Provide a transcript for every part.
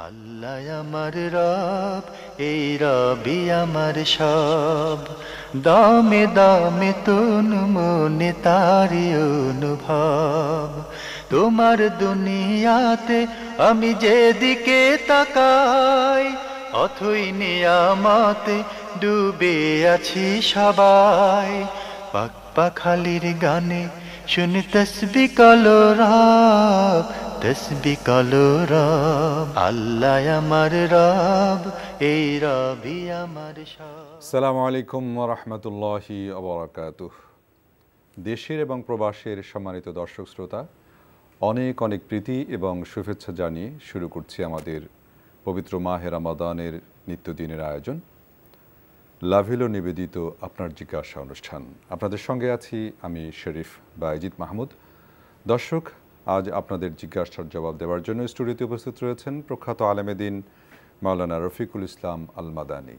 আল্লাহ আমার রব, এই রবি আমার সব, দামে দামে তন মনে তারি অনুভব। তোমার দুনিয়াতে আমি যেদিকে তাকাই, অথই নিয়ামতে ডুবে আছি সবাই। পাক পাখালির গানে শুনি তসবিহ কলরব, তসবিহ কলরব। আল্লাহ আমার রব, এই রবি আমার সব। আসসালামু আলাইকুম ওয়া রাহমাতুল্লাহি ওয়া বারাকাতুহু। দেশের এবং প্রবাসের সম্মানিত দর্শক শ্রোতা, অনেক অনেক প্রীতি এবং শুভেচ্ছা জানিয়ে শুরু করছি আমাদের পবিত্র মাহে রমাদানের নিত্যদিনের আয়োজন লাভিলো নিবেদিত আপনার জিজ্ঞাসা অনুষ্ঠান। আপনাদের সঙ্গে আছি আমি শরীফ বাইজিদ মাহমুদ। দর্শক, আজ আপনাদের জিজ্ঞাসার জবাব দেওয়ার জন্য স্টুডিওতে উপস্থিত রয়েছেন প্রখ্যাত আলেমে দ্বীন মাওলানা রফিকুল ইসলাম আল মাদানী।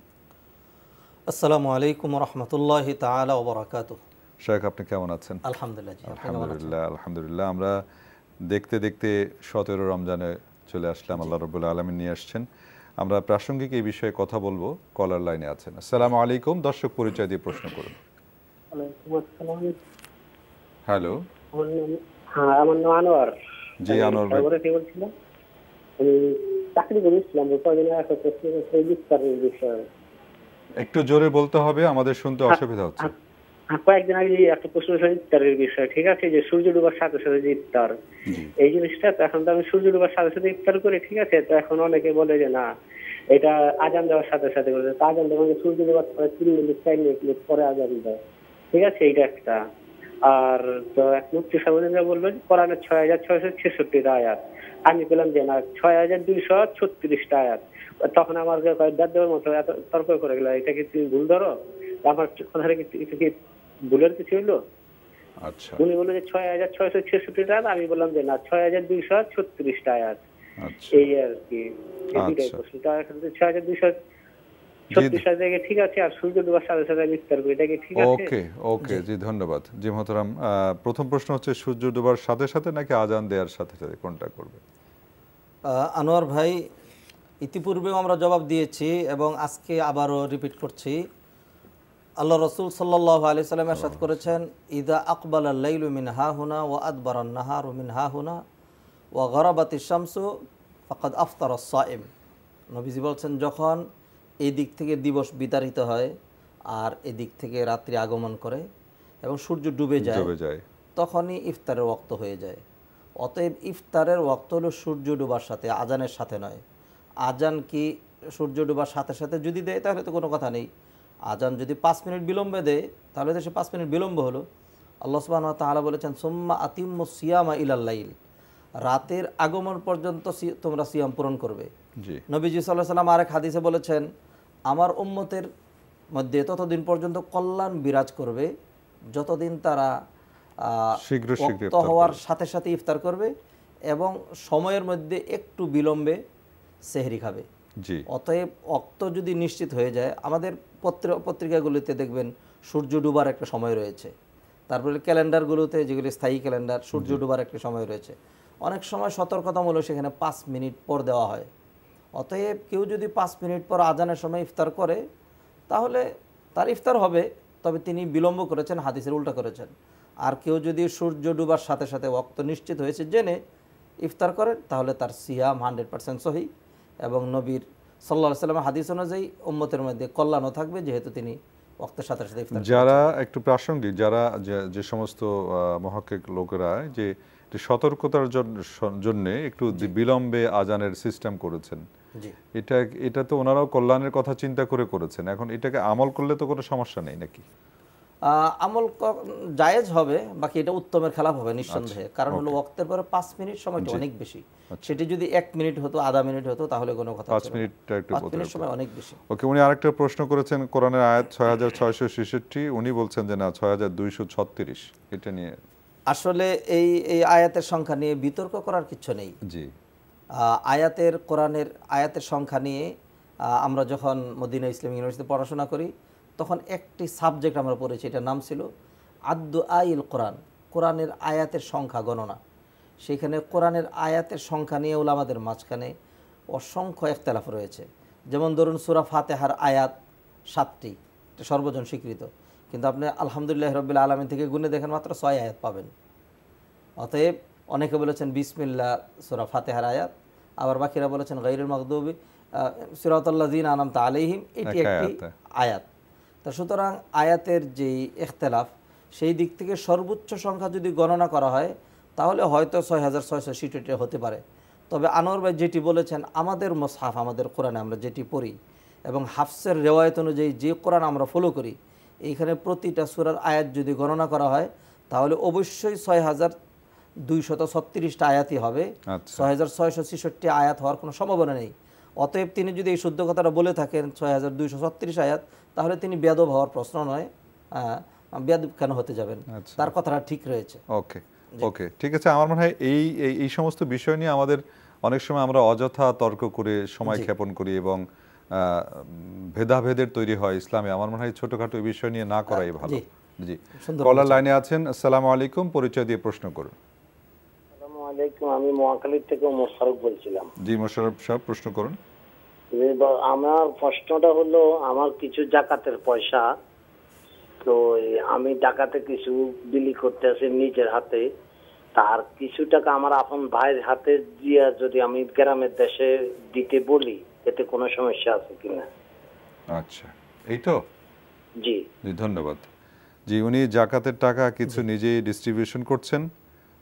আসসালামু আলাইকুম রহমতুল্লাহি তাআলা ওয়া বারাকাতুহু। শেখ, আপনি কেমন আছেন? আলহামদুলিল্লাহ। আলহামদুলিল্লাহ আলহামদুলিল্লাহ। আমরা দেখতে দেখতে 17 রমজানে চলে আসলাম। আল্লাহ রাব্বুল আলামিন নিয়ে আসছেন। আমরা প্রাসঙ্গিক এই বিষয়ে কথা বলবো। কলার লাইনে আছেন। আসসালামু আলাইকুম। দর্শক পরিচয় দিয়ে প্রশ্ন করুন। ওয়ালাইকুম আসসালাম। হ্যালো। আমার নাম আনোয়ার। জি আনোয়ার ভাই। কি বলছিলাম, আমি চাকরি করেছিলাম কয়েকদিন আগে, ইফতারের বিষয়ে একটু জোরে বলতে হবে, আমাদের শুনতে অসুবিধা হচ্ছে। কয়েকদিন আগে একটা প্রশ্ন ছিল ইফতারের বিষয়, ঠিক আছে, যে সূর্য ডুবার সাথে সাথে যে ইফতার, এই জিনিসটা তো এখন তো আমি সূর্য ডুবার সাথে সাথে ইফতার করি, ঠিক আছে। তো এখন অনেকে বলে যে না, এটা আজান দেওয়ার সাথে সাথে করে, আজান দেওয়া মানে সূর্য ডুবার পরে 3 মিনিট 4 মিনিট পরে আজান দেয়, ঠিক আছে, এইটা একটা। আর তো এক মুফতি সাহেব বললো যে কোরআনের 6666 আয়াত, আমি বললাম যে না 6236 আয়াত। তখন আমার দাঁত দেওয়ার মতো এত তর্ক করে গেল, এটা কি তুমি ভুল ধরো, আমার কথাটা কি ভুলের কিছু হইলো? আচ্ছা, উনি বললো যে 6666 আয়াত, আমি বললাম যে না 6236 আয়াত। আচ্ছা, এই আর কি, এই দুইটাই প্রশ্ন। 6236 আয়াত ঠিক আছে, আর সূর্য ডুবার সাথে সাথে ইফতার করি, এটা কি ঠিক আছে? ওকে ওকে, জি ধন্যবাদ। জি মোহতারাম, প্রথম প্রশ্ন হচ্ছে সূর্য ডোবার সাথে সাথে নাকি আজান দেওয়ার সাথে সাথে, কোনটা করবে? আনোয়ার ভাই, ইতিপূর্বেও আমরা জবাব দিয়েছি এবং আজকে আবারও রিপিট করছি। আল্লাহ রসুল সাল্লাল্লাহু আলাইহি সাল্লাম ইরশাদ করেছেন, ইদা আকবালাল লাইলু মিন হাহুনা ওয়া আদবারান নাহারু মিন হাহুনা ওয়া গরাবাতিশ শামসু ফাকাদ আফতারাস সাইম। নবীজি বলছেন, যখন এই দিক থেকে দিবস বিতাড়িত হয় আর এদিক থেকে রাত্রি আগমন করে এবং সূর্য ডুবে যায়, তখনই ইফতারের ওয়াক্ত হয়ে যায়। অতএব ইফতারের ওয়াক্ত হলো সূর্য ডুবার সাথে, আজানের সাথে নয়। আজান কি সূর্য ডুবার সাথে সাথে যদি দেয় তাহলে তো কোনো কথা নেই। আজান যদি 5 মিনিট বিলম্বে দেয় তাহলে তো সে 5 মিনিট বিলম্ব হলো। আল্লাহ সুবহানাহু ওয়া তাআলা বলেছেন, সুম্মা আতিম্মুস সিয়ামা ইলাল লাইল, রাতের আগমন পর্যন্ত তোমরা সিয়াম পূরণ করবে। নবীজি সাল্লাল্লাহু আলাইহি ওয়াসাল্লাম আরেক হাদিসে বলেছেন, আমার উম্মতের মধ্যে ততদিন পর্যন্ত কল্যাণ বিরাজ করবে যতদিন তারা ওয়াক্ত হওয়ার সাথে সাথে ইফতার করবে এবং সময়ের মধ্যে একটু বিলম্বে সেহরি খাবে। অতএব ওয়াক্ত যদি নিশ্চিত হয়ে যায়, আমাদের পত্রিকাগুলিতে দেখবেন সূর্য ডুবার একটা সময় রয়েছে, তারপরে ক্যালেন্ডারগুলোতে যেগুলি স্থায়ী ক্যালেন্ডার, সূর্য ডুবার একটা সময় রয়েছে। অনেক সময় সতর্কতামূলক সেখানে 5 মিনিট পর দেওয়া হয়। অতএব কেউ যদি 5 মিনিট পর আজানের সময় ইফতার করে তাহলে তার ইফতার হবে, তবে তিনি বিলম্ব করেছেন, হাদিসের উল্টা করেছেন। আর কেউ যদি সূর্য ডুবার সাথে সাথে ওয়াক্ত নিশ্চিত হয়েছে জেনে ইফতার করেন তাহলে তার সিয়াম 100% সহি এবং নবীর সাল্লাল্লাহু আলাইহি ওয়াসাল্লাম হাদিস অনুযায়ী উম্মতের মধ্যে কল্যাণও থাকবে, যেহেতু তিনি ওয়াক্তের সাথে সাথে ইফতার। যারা একটু প্রাসঙ্গিক, যারা যে সমস্ত মুহাক্কিক লোকেরা যে সতর্কতার জন্য একটু বিলম্বে আজানের সিস্টেম করেছেন, এটা তো ওনারাও কল্যাণের কথা চিন্তা করে করেছেন। এখন এটাকে আমল করলে তো কোনো সমস্যা নেই নাকি? আমল জায়েজ হবে, বাকি এটা উত্তমের খেলাফ হবে নিঃসন্দেহে। কারণ হলো ওয়াক্তের পরে 5 মিনিট সময়টা অনেক বেশি। সেটি যদি 1 মিনিট হতো, আধা মিনিট হতো তাহলে কোনো কথা, 5 মিনিটটা একটু 5 মিনিট সময় অনেক বেশি। ওকে, উনি আরেকটা প্রশ্ন করেছেন, কোরআনের আয়াত 6666, উনি বলছেন যে না 6236, এটা নিয়ে আসলে এই আয়াতের সংখ্যা নিয়ে বিতর্ক করার কিছু নেই। জি, কোরআনের আয়াতের সংখ্যা নিয়ে আমরা যখন মদিনা ইসলামিক ইউনিভার্সিটিতে পড়াশোনা করি তখন একটি সাবজেক্ট আমরা পড়েছি, এটার নাম ছিল আদ্দু আইল কোরআন, কোরআনের আয়াতের সংখ্যা গণনা। সেখানে কোরআনের আয়াতের সংখ্যা নিয়ে উলামাদের মাঝখানে অসংখ্য ইখতিলাফ রয়েছে। যেমন ধরুন সূরা ফাতিহার আয়াত 7টি, এটা সর্বজন স্বীকৃত, কিন্তু আপনি আলহামদুলিল্লাহ রাব্বিল আলামিন থেকে গুণে দেখেন মাত্র 6 আয়াত পাবেন। অতএব অনেকে বলেছেন বিসমিল্লাহ সূরা ফাতিহার আয়াত, আবার বাকিরা বলেছেন গায়রুল মাগদুবি সিরাতাল্লাযিনা আনআমতা আলাইহিম, এটি একটি আয়াত। তা সুতরাং আয়াতের যেই ইখতিলাফ, সেই দিক থেকে সর্বোচ্চ সংখ্যা যদি গণনা করা হয় তাহলে হয়তো 6667 হতে পারে। তবে আনোয়ার ভাই যেটি বলেছেন, আমাদের মুসহাফ, আমাদের কোরআনে আমরা যেটি পড়ি এবং হাফসের রেওয়ায়ত অনুযায়ী যে কোরআন আমরা ফলো করি, এইখানে প্রতিটা সূরার আয়াত যদি গণনা করা হয় তাহলে অবশ্যই 6236টা আয়াতই হবে, 6666 আয়াত হওয়ার কোনো সম্ভাবনা নেই। অতএব তিনি যদি এই শুদ্ধ কথাটা বলে থাকেন 6236 আয়াত, তাহলে তিনি বেয়াদব হওয়ার প্রশ্ন নয়, বেয়াদব কেন হতে যাবেন, তার কথাটা ঠিক রয়েছে। ওকে ওকে, ঠিক আছে। আমার মনে হয় এই সমস্ত বিষয় নিয়ে আমাদের অনেক সময় আমরা অযথা তর্ক করে সময় ক্ষেপণ করি এবং ভেদাভেদের তৈরি হয় ইসলামে। আমার মনে হয় ছোটখাটো এই বিষয় নিয়ে না করাই ভালো। জি, কলার লাইনে আছেন। আসসালামু আলাইকুম, পরিচয় দিয়ে প্রশ্ন করুন। আসসালামু আলাইকুম, আমি মহাখালী থেকে মোশাররফ বলছিলাম। জি মোশাররফ সাহেব, প্রশ্ন করুন। আমার প্রশ্নটা হলো, আমার কিছু জাকাতের পয়সা, তো আমি ডাকাতে কিছু বিলি করতে আছি নিজের হাতে, তার কিছু টাকা আমার আপন ভাইয়ের হাতে দিয়ে যদি আমি গ্রামের দেশে দিতে বলি, এতে কোনো সমস্যা আছে কিনা? আচ্ছা, এই তো। জি জি, ধন্যবাদ। জি, উনি জাকাতের টাকা কিছু নিজেই ডিস্ট্রিবিউশন করছেন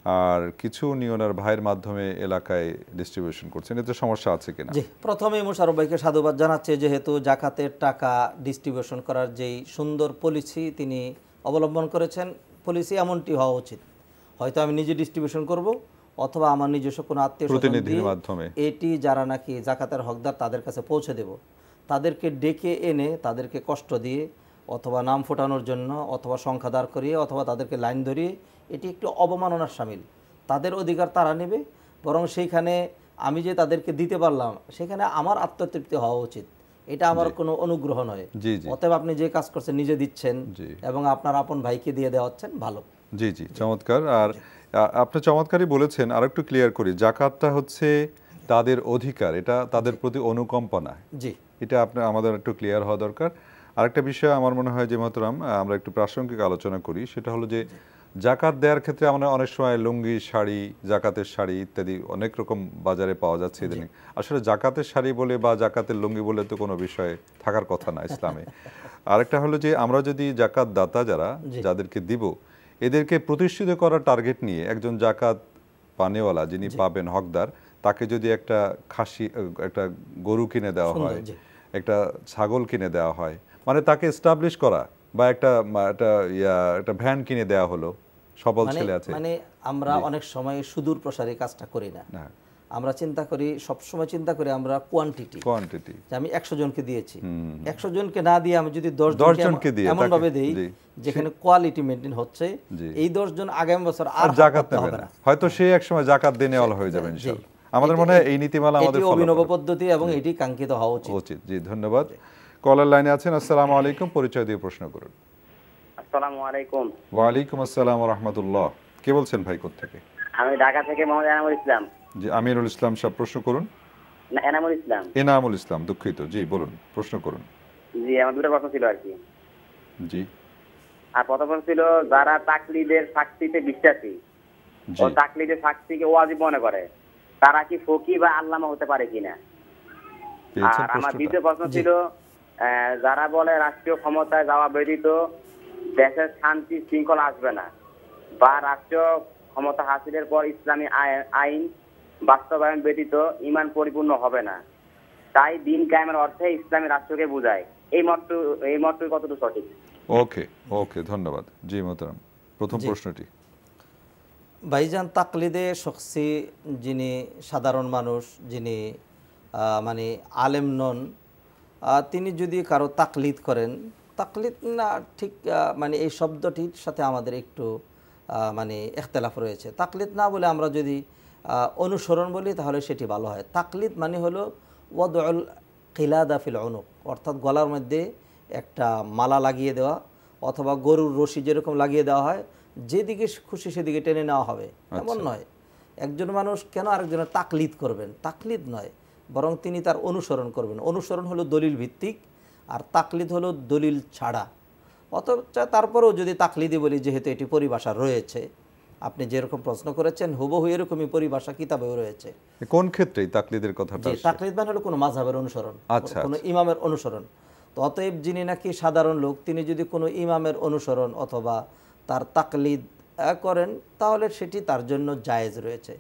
আর কিছু উনি ওনার ভাইয়ের মাধ্যমে এলাকায় ডিস্ট্রিবিউশন করছেন, এতে সমস্যা আছে কিনা? জি, প্রথমে মোশাররফ ভাইকে সাধুবাদ জানাচ্ছে, যেহেতু জাকাতের টাকা ডিস্ট্রিবিউশন করার যেই সুন্দর পলিসি তিনি অবলম্বন করেছেন, পলিসি এমনটি হওয়া উচিত। হয়তো আমি নিজে ডিস্ট্রিবিউশন করব অথবা আমার নিজস্ব কোনো প্রতিনিধির মাধ্যমে এটি যারা নাকি জাকাতের হকদার তাদের কাছে পৌঁছে দেব, তাদেরকে ডেকে এনে তাদেরকে কষ্ট দিয়ে অথবা নাম ফোটানোর জন্য অথবা সংখ্যা দাঁড় করিয়ে অথবা তাদেরকে লাইন ধরিয়ে, এটি একটু অবমাননার শামিল। তাদের অধিকার তারা নেবে, বরং সেইখানে আমি যে তাদেরকে দিতে পারলাম সেখানে আমার আত্মতৃপ্তি হওয়া উচিত, এটা আমার কোনো অনুগ্রহ নয়। অতএব আপনি যে কাজ করছেন নিজে দিচ্ছেন এবং আপনার আপন ভাইকে দিয়ে দেওয়া হচ্ছেন, ভালো। জি জি, চমৎকার। আর আপনি চমৎকারই বলেছেন। আর একটু ক্লিয়ার করি, জাকাতটা হচ্ছে তাদের অধিকার, এটা তাদের প্রতি অনুকম্পা না। জি, এটা আমাদের একটু ক্লিয়ার হওয়া দরকার। আরেকটা বিষয় আমার মনে হয় যে মহতরম, আমরা একটু প্রাসঙ্গিক আলোচনা করি, সেটা হলো যে জাকাত দেওয়ার ক্ষেত্রে আমরা অনেক সময় লুঙ্গি, শাড়ি, জাকাতের শাড়ি ইত্যাদি অনেক রকম বাজারে পাওয়া যাচ্ছে ইদানিং। আসলে জাকাতের শাড়ি বলে বা জাকাতের লুঙ্গি বলে তো কোনো বিষয় থাকার কথা না ইসলামে। আরেকটা হলো যে আমরা যদি জাকাত দাতা যাদেরকে দিব, এদেরকে প্রতিষ্ঠিত করার টার্গেট নিয়ে একজন জাকাত পানেওয়ালা যিনি পাবেন হকদার, তাকে যদি একটা খাসি, একটা গরু কিনে দেওয়া হয়, একটা ছাগল কিনে দেওয়া হয়, মানে তাকে এস্টাবলিশ করা, বা একটা ভ্যান কিনে দেওয়া হলো, সবল ছেলে আছে। মানে আমরা অনেক সময় সুদূর প্রসারী কাজটা করি না, আমরা চিন্তা করি, সবসময় চিন্তা করি আমরা কোয়ান্টিটি, যে আমি 100 জনকে দিয়েছি, 100 জনকে না দিয়ে আমি যদি 10 জনকে এমন ভাবে দেই যেখানে কোয়ালিটি মেইনটেইন হচ্ছে, এই 10 জন আগামী বছর আর জাকাত নেবে না, হয়তো সে এক সময় জাকাত দেনেওয়ালা হয়ে যাবে ইনশাআল্লাহ। আমাদের মনে হয় এই নীতিমালা আমাদের অভিনব পদ্ধতি এবং এটি কাঙ্ক্ষিত হওয়া উচিত। জি, ধন্যবাদ। কলার লাইনে আছেন। আসসালামু আলাইকুম, পরিচয় দিয়ে প্রশ্ন করুন। আসসালামু আলাইকুম। ওয়া আলাইকুম আসসালাম ওয়া রাহমাতুল্লাহ। কে বলছেন ভাই, কোথা থেকে? আমি ঢাকা থেকে মোহাম্মদ এনামুল ইসলাম। জি, আমিরুল ইসলাম সাহেব, প্রশ্ন করুন। না, এনামুল ইসলাম। এনামুল ইসলাম, দুঃখিত। জি বলুন, প্রশ্ন করুন। জি, আমার দুটো প্রশ্ন ছিল আর কি। জি। আর প্রথম প্রশ্ন ছিল, যারা তাকলিদের সাক্ষীতে বিশ্বাসী ও তাকলিদের সাক্ষীকে ওয়াজিব মনে করে, তারা কি ফকিহ বা আল্লামা হতে পারে কিনা? আর আমার দ্বিতীয় প্রশ্ন ছিল, যারা বলে রাষ্ট্রীয় ক্ষমতায় যাওয়া ব্যতীত দেশের শান্তি শৃঙ্খলা আসবে না, বা রাষ্ট্রীয় ক্ষমতা হাসিলের পর ইসলামী আইন বাস্তবায়ন ব্যতীত ঈমান পরিপূর্ণ হবে না, তাই দিন কায়েমের অর্থে ইসলামী রাষ্ট্রকে বোঝায়, এই মতটি কতটুকু সঠিক? ওকে ওকে, ধন্যবাদ। জি মোহতারাম, প্রথম প্রশ্নটি। ভাইজান, তাকলিদে শখসি, যিনি সাধারণ মানুষ, যিনি মানে আলেম নন, তিনি যদি কারো তাকলিদ করেন, তাকলিদ না ঠিক মানে এই শব্দটির সাথে আমাদের একটু মানে ইখতিলাফ রয়েছে। তাকলিদ না বলে আমরা যদি অনুসরণ বলি তাহলে সেটি ভালো হয়। তাকলিদ মানে হলো ওয়াদউল কিলাদা ফিল উনুক, অর্থাৎ গলার মধ্যে একটা মালা লাগিয়ে দেওয়া, অথবা গরুর রশি যেরকম লাগিয়ে দেওয়া হয়, যেদিকে খুশি সেদিকে টেনে নেওয়া হবে, এমন নয়। একজন মানুষ কেন আরেকজনের তাকলিদ করবেন? তাকলিদ নয়, বরং তিনি তার অনুসরণ করবেন। অনুসরণ হলো দলিল ভিত্তিক, আর তাকলিদ হলো দলিল ছাড়া। অথচ তারপরেও যদি তাকলিদি বলি, যেহেতু এটি পরিভাষা রয়েছে, আপনি যেরকম প্রশ্ন করেছেন হুবহু এরকমই পরিভাষা কিতাবেও রয়েছে। কোন ক্ষেত্রে তাকলিদের কথাটা? তাকলিদ মানে হলো কোনো মাযহাবের অনুসরণ, কোনো ইমামের অনুসরণ। তো অতএব যিনি নাকি সাধারণ লোক, তিনি যদি কোনো ইমামের অনুসরণ অথবা তার তাকলিদ করেন, তাহলে সেটি তার জন্য জায়েজ রয়েছে।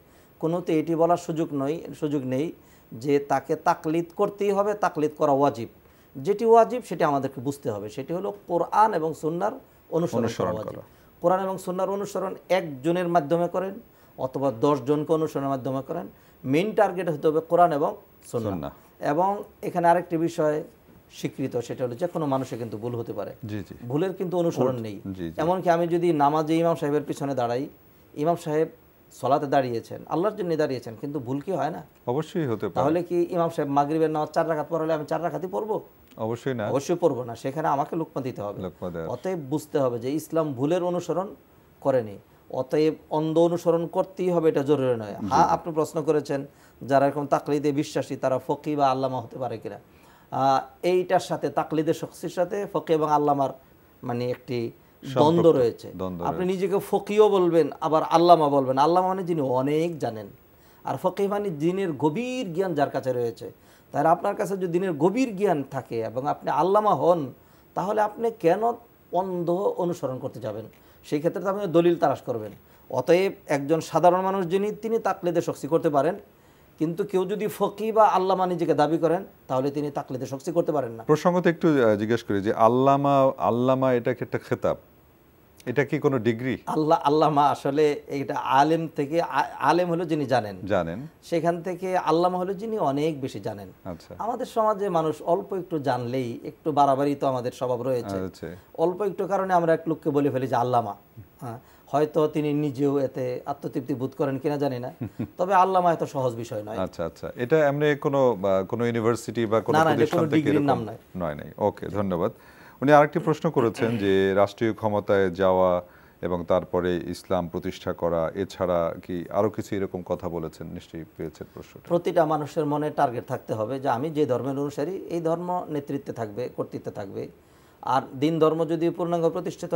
কোনোতে এটি বলার সুযোগ নেই যে তাকে তাকলিদ করতেই হবে, তাকলিদ করা ওয়াজিব। যেটি ওয়াজিব সেটি আমাদেরকে বুঝতে হবে, সেটি হলো কোরআন এবং সুন্নাহর অনুসরণ করা ওয়াজিব। কোরআন এবং সুন্নাহর অনুসরণ একজনের মাধ্যমে করেন অথবা 10 জনকে অনুসরণের মাধ্যমে করেন, মেইন টার্গেট হতে হবে কোরআন এবং সুন্নাহ। এবং এখানে আরেকটি বিষয় স্বীকৃত, সেটা হলো যে কোনো মানুষের কিন্তু ভুল হতে পারে, ভুলের কিন্তু অনুসরণ নেই। এমনকি আমি যদি নামাজে ইমাম সাহেবের পিছনে দাঁড়াই, ইমাম সাহেব সলাতে দাঁড়িয়েছেন, আল্লাহর জন্য দাঁড়িয়েছেন, কিন্তু ভুল কি হয় না? অবশ্যই হতে পারে। তাহলে কি ইমাম সাহেব মাগরিবের নামাজ 4 রাকাত পড়ালে আমি 4 রাকাতই পড়বো? অবশ্যই না, অবশ্যই পড়বো না। সেখানে আমাকে লুকমা দিতে হবে। অতএব বুঝতে হবে যে ইসলাম ভুলের অনুসরণ করেনি, অতএব অন্ধ অনুসরণ করতেই হবে এটা জরুরি নয়। হ্যাঁ, আপনি প্রশ্ন করেছেন যারা এরকম তাকলিদে বিশ্বাসী তারা ফকি বা আল্লামা হতে পারে কিনা। এইটার সাথে তাকলিদের শখসির সাথে ফকি এবং আল্লামার মানে একটি দ্বন্দ্ব রয়েছে। আপনি নিজেকে ফকিও বলবেন আবার আল্লামা বলবেন। আল্লামা মানে যিনি অনেক জানেন, আর ফকি মানে দিনের গভীর জ্ঞান যার কাছে রয়েছে। তাহলে আপনার কাছে যদি দিনের গভীর জ্ঞান থাকে এবং আপনি আল্লামা হন, তাহলে আপনি কেন অন্ধ অনুসরণ করতে যাবেন? সেই ক্ষেত্রে তো আপনি দলিল তালাশ করবেন। অতএব একজন সাধারণ মানুষ যিনি, তিনি তাকলিদে শখসি করতে পারেন, কিন্তু কেউ যদি ফকি বা আল্লামা নিজেকে দাবি করেন, তাহলে তিনি তাকলিদে শখসি করতে পারেন না। প্রসঙ্গত একটু জিজ্ঞেস করি যে আল্লামা এটা কি একটা খেতাব? এটা কি কোনো ডিগ্রি? আল্লামা আসলে এটা আলেম থেকে, আলেম হলো যিনি জানেন, সেখান থেকে আল্লামা হলো যিনি অনেক বেশি জানেন। আমাদের সমাজে মানুষ অল্প একটু জানলেই একটু বাড়াবাড়ি তো আমাদের স্বভাব রয়েছে। অল্প একটু কারণে আমরা এক লোককে বলে ফেলি যে আল্লামা। হয়তো তিনি নিজেও এতে আত্মতৃপ্তি বোধ করেন কিনা জানি না, তবে আল্লামা এত সহজ বিষয় নয়। আচ্ছা, এটা এমনি কোনো ইউনিভার্সিটি বা কোনো প্রতিষ্ঠান থেকে এরকম নয়। ওকে, ধন্যবাদ। উনি আরেকটি প্রশ্ন করেছেন যে রাষ্ট্রীয় ক্ষমতায় যাওয়া এবং তারপরে ইসলাম প্রতিষ্ঠা করা, এছাড়া কি আরো কিছু এরকম কথা বলেছেন? নিশ্চয়ই পেয়েছেন প্রশ্নটা। প্রতিটা মানুষের মনে টার্গেট থাকতে হবে যে আমি যে ধর্মের অনুসারী, এই ধর্ম নেতৃত্বে থাকবে, কর্তৃত্বে থাকবে। আর দিন ধর্ম যদি পূর্ণাঙ্গ প্রতিষ্ঠিত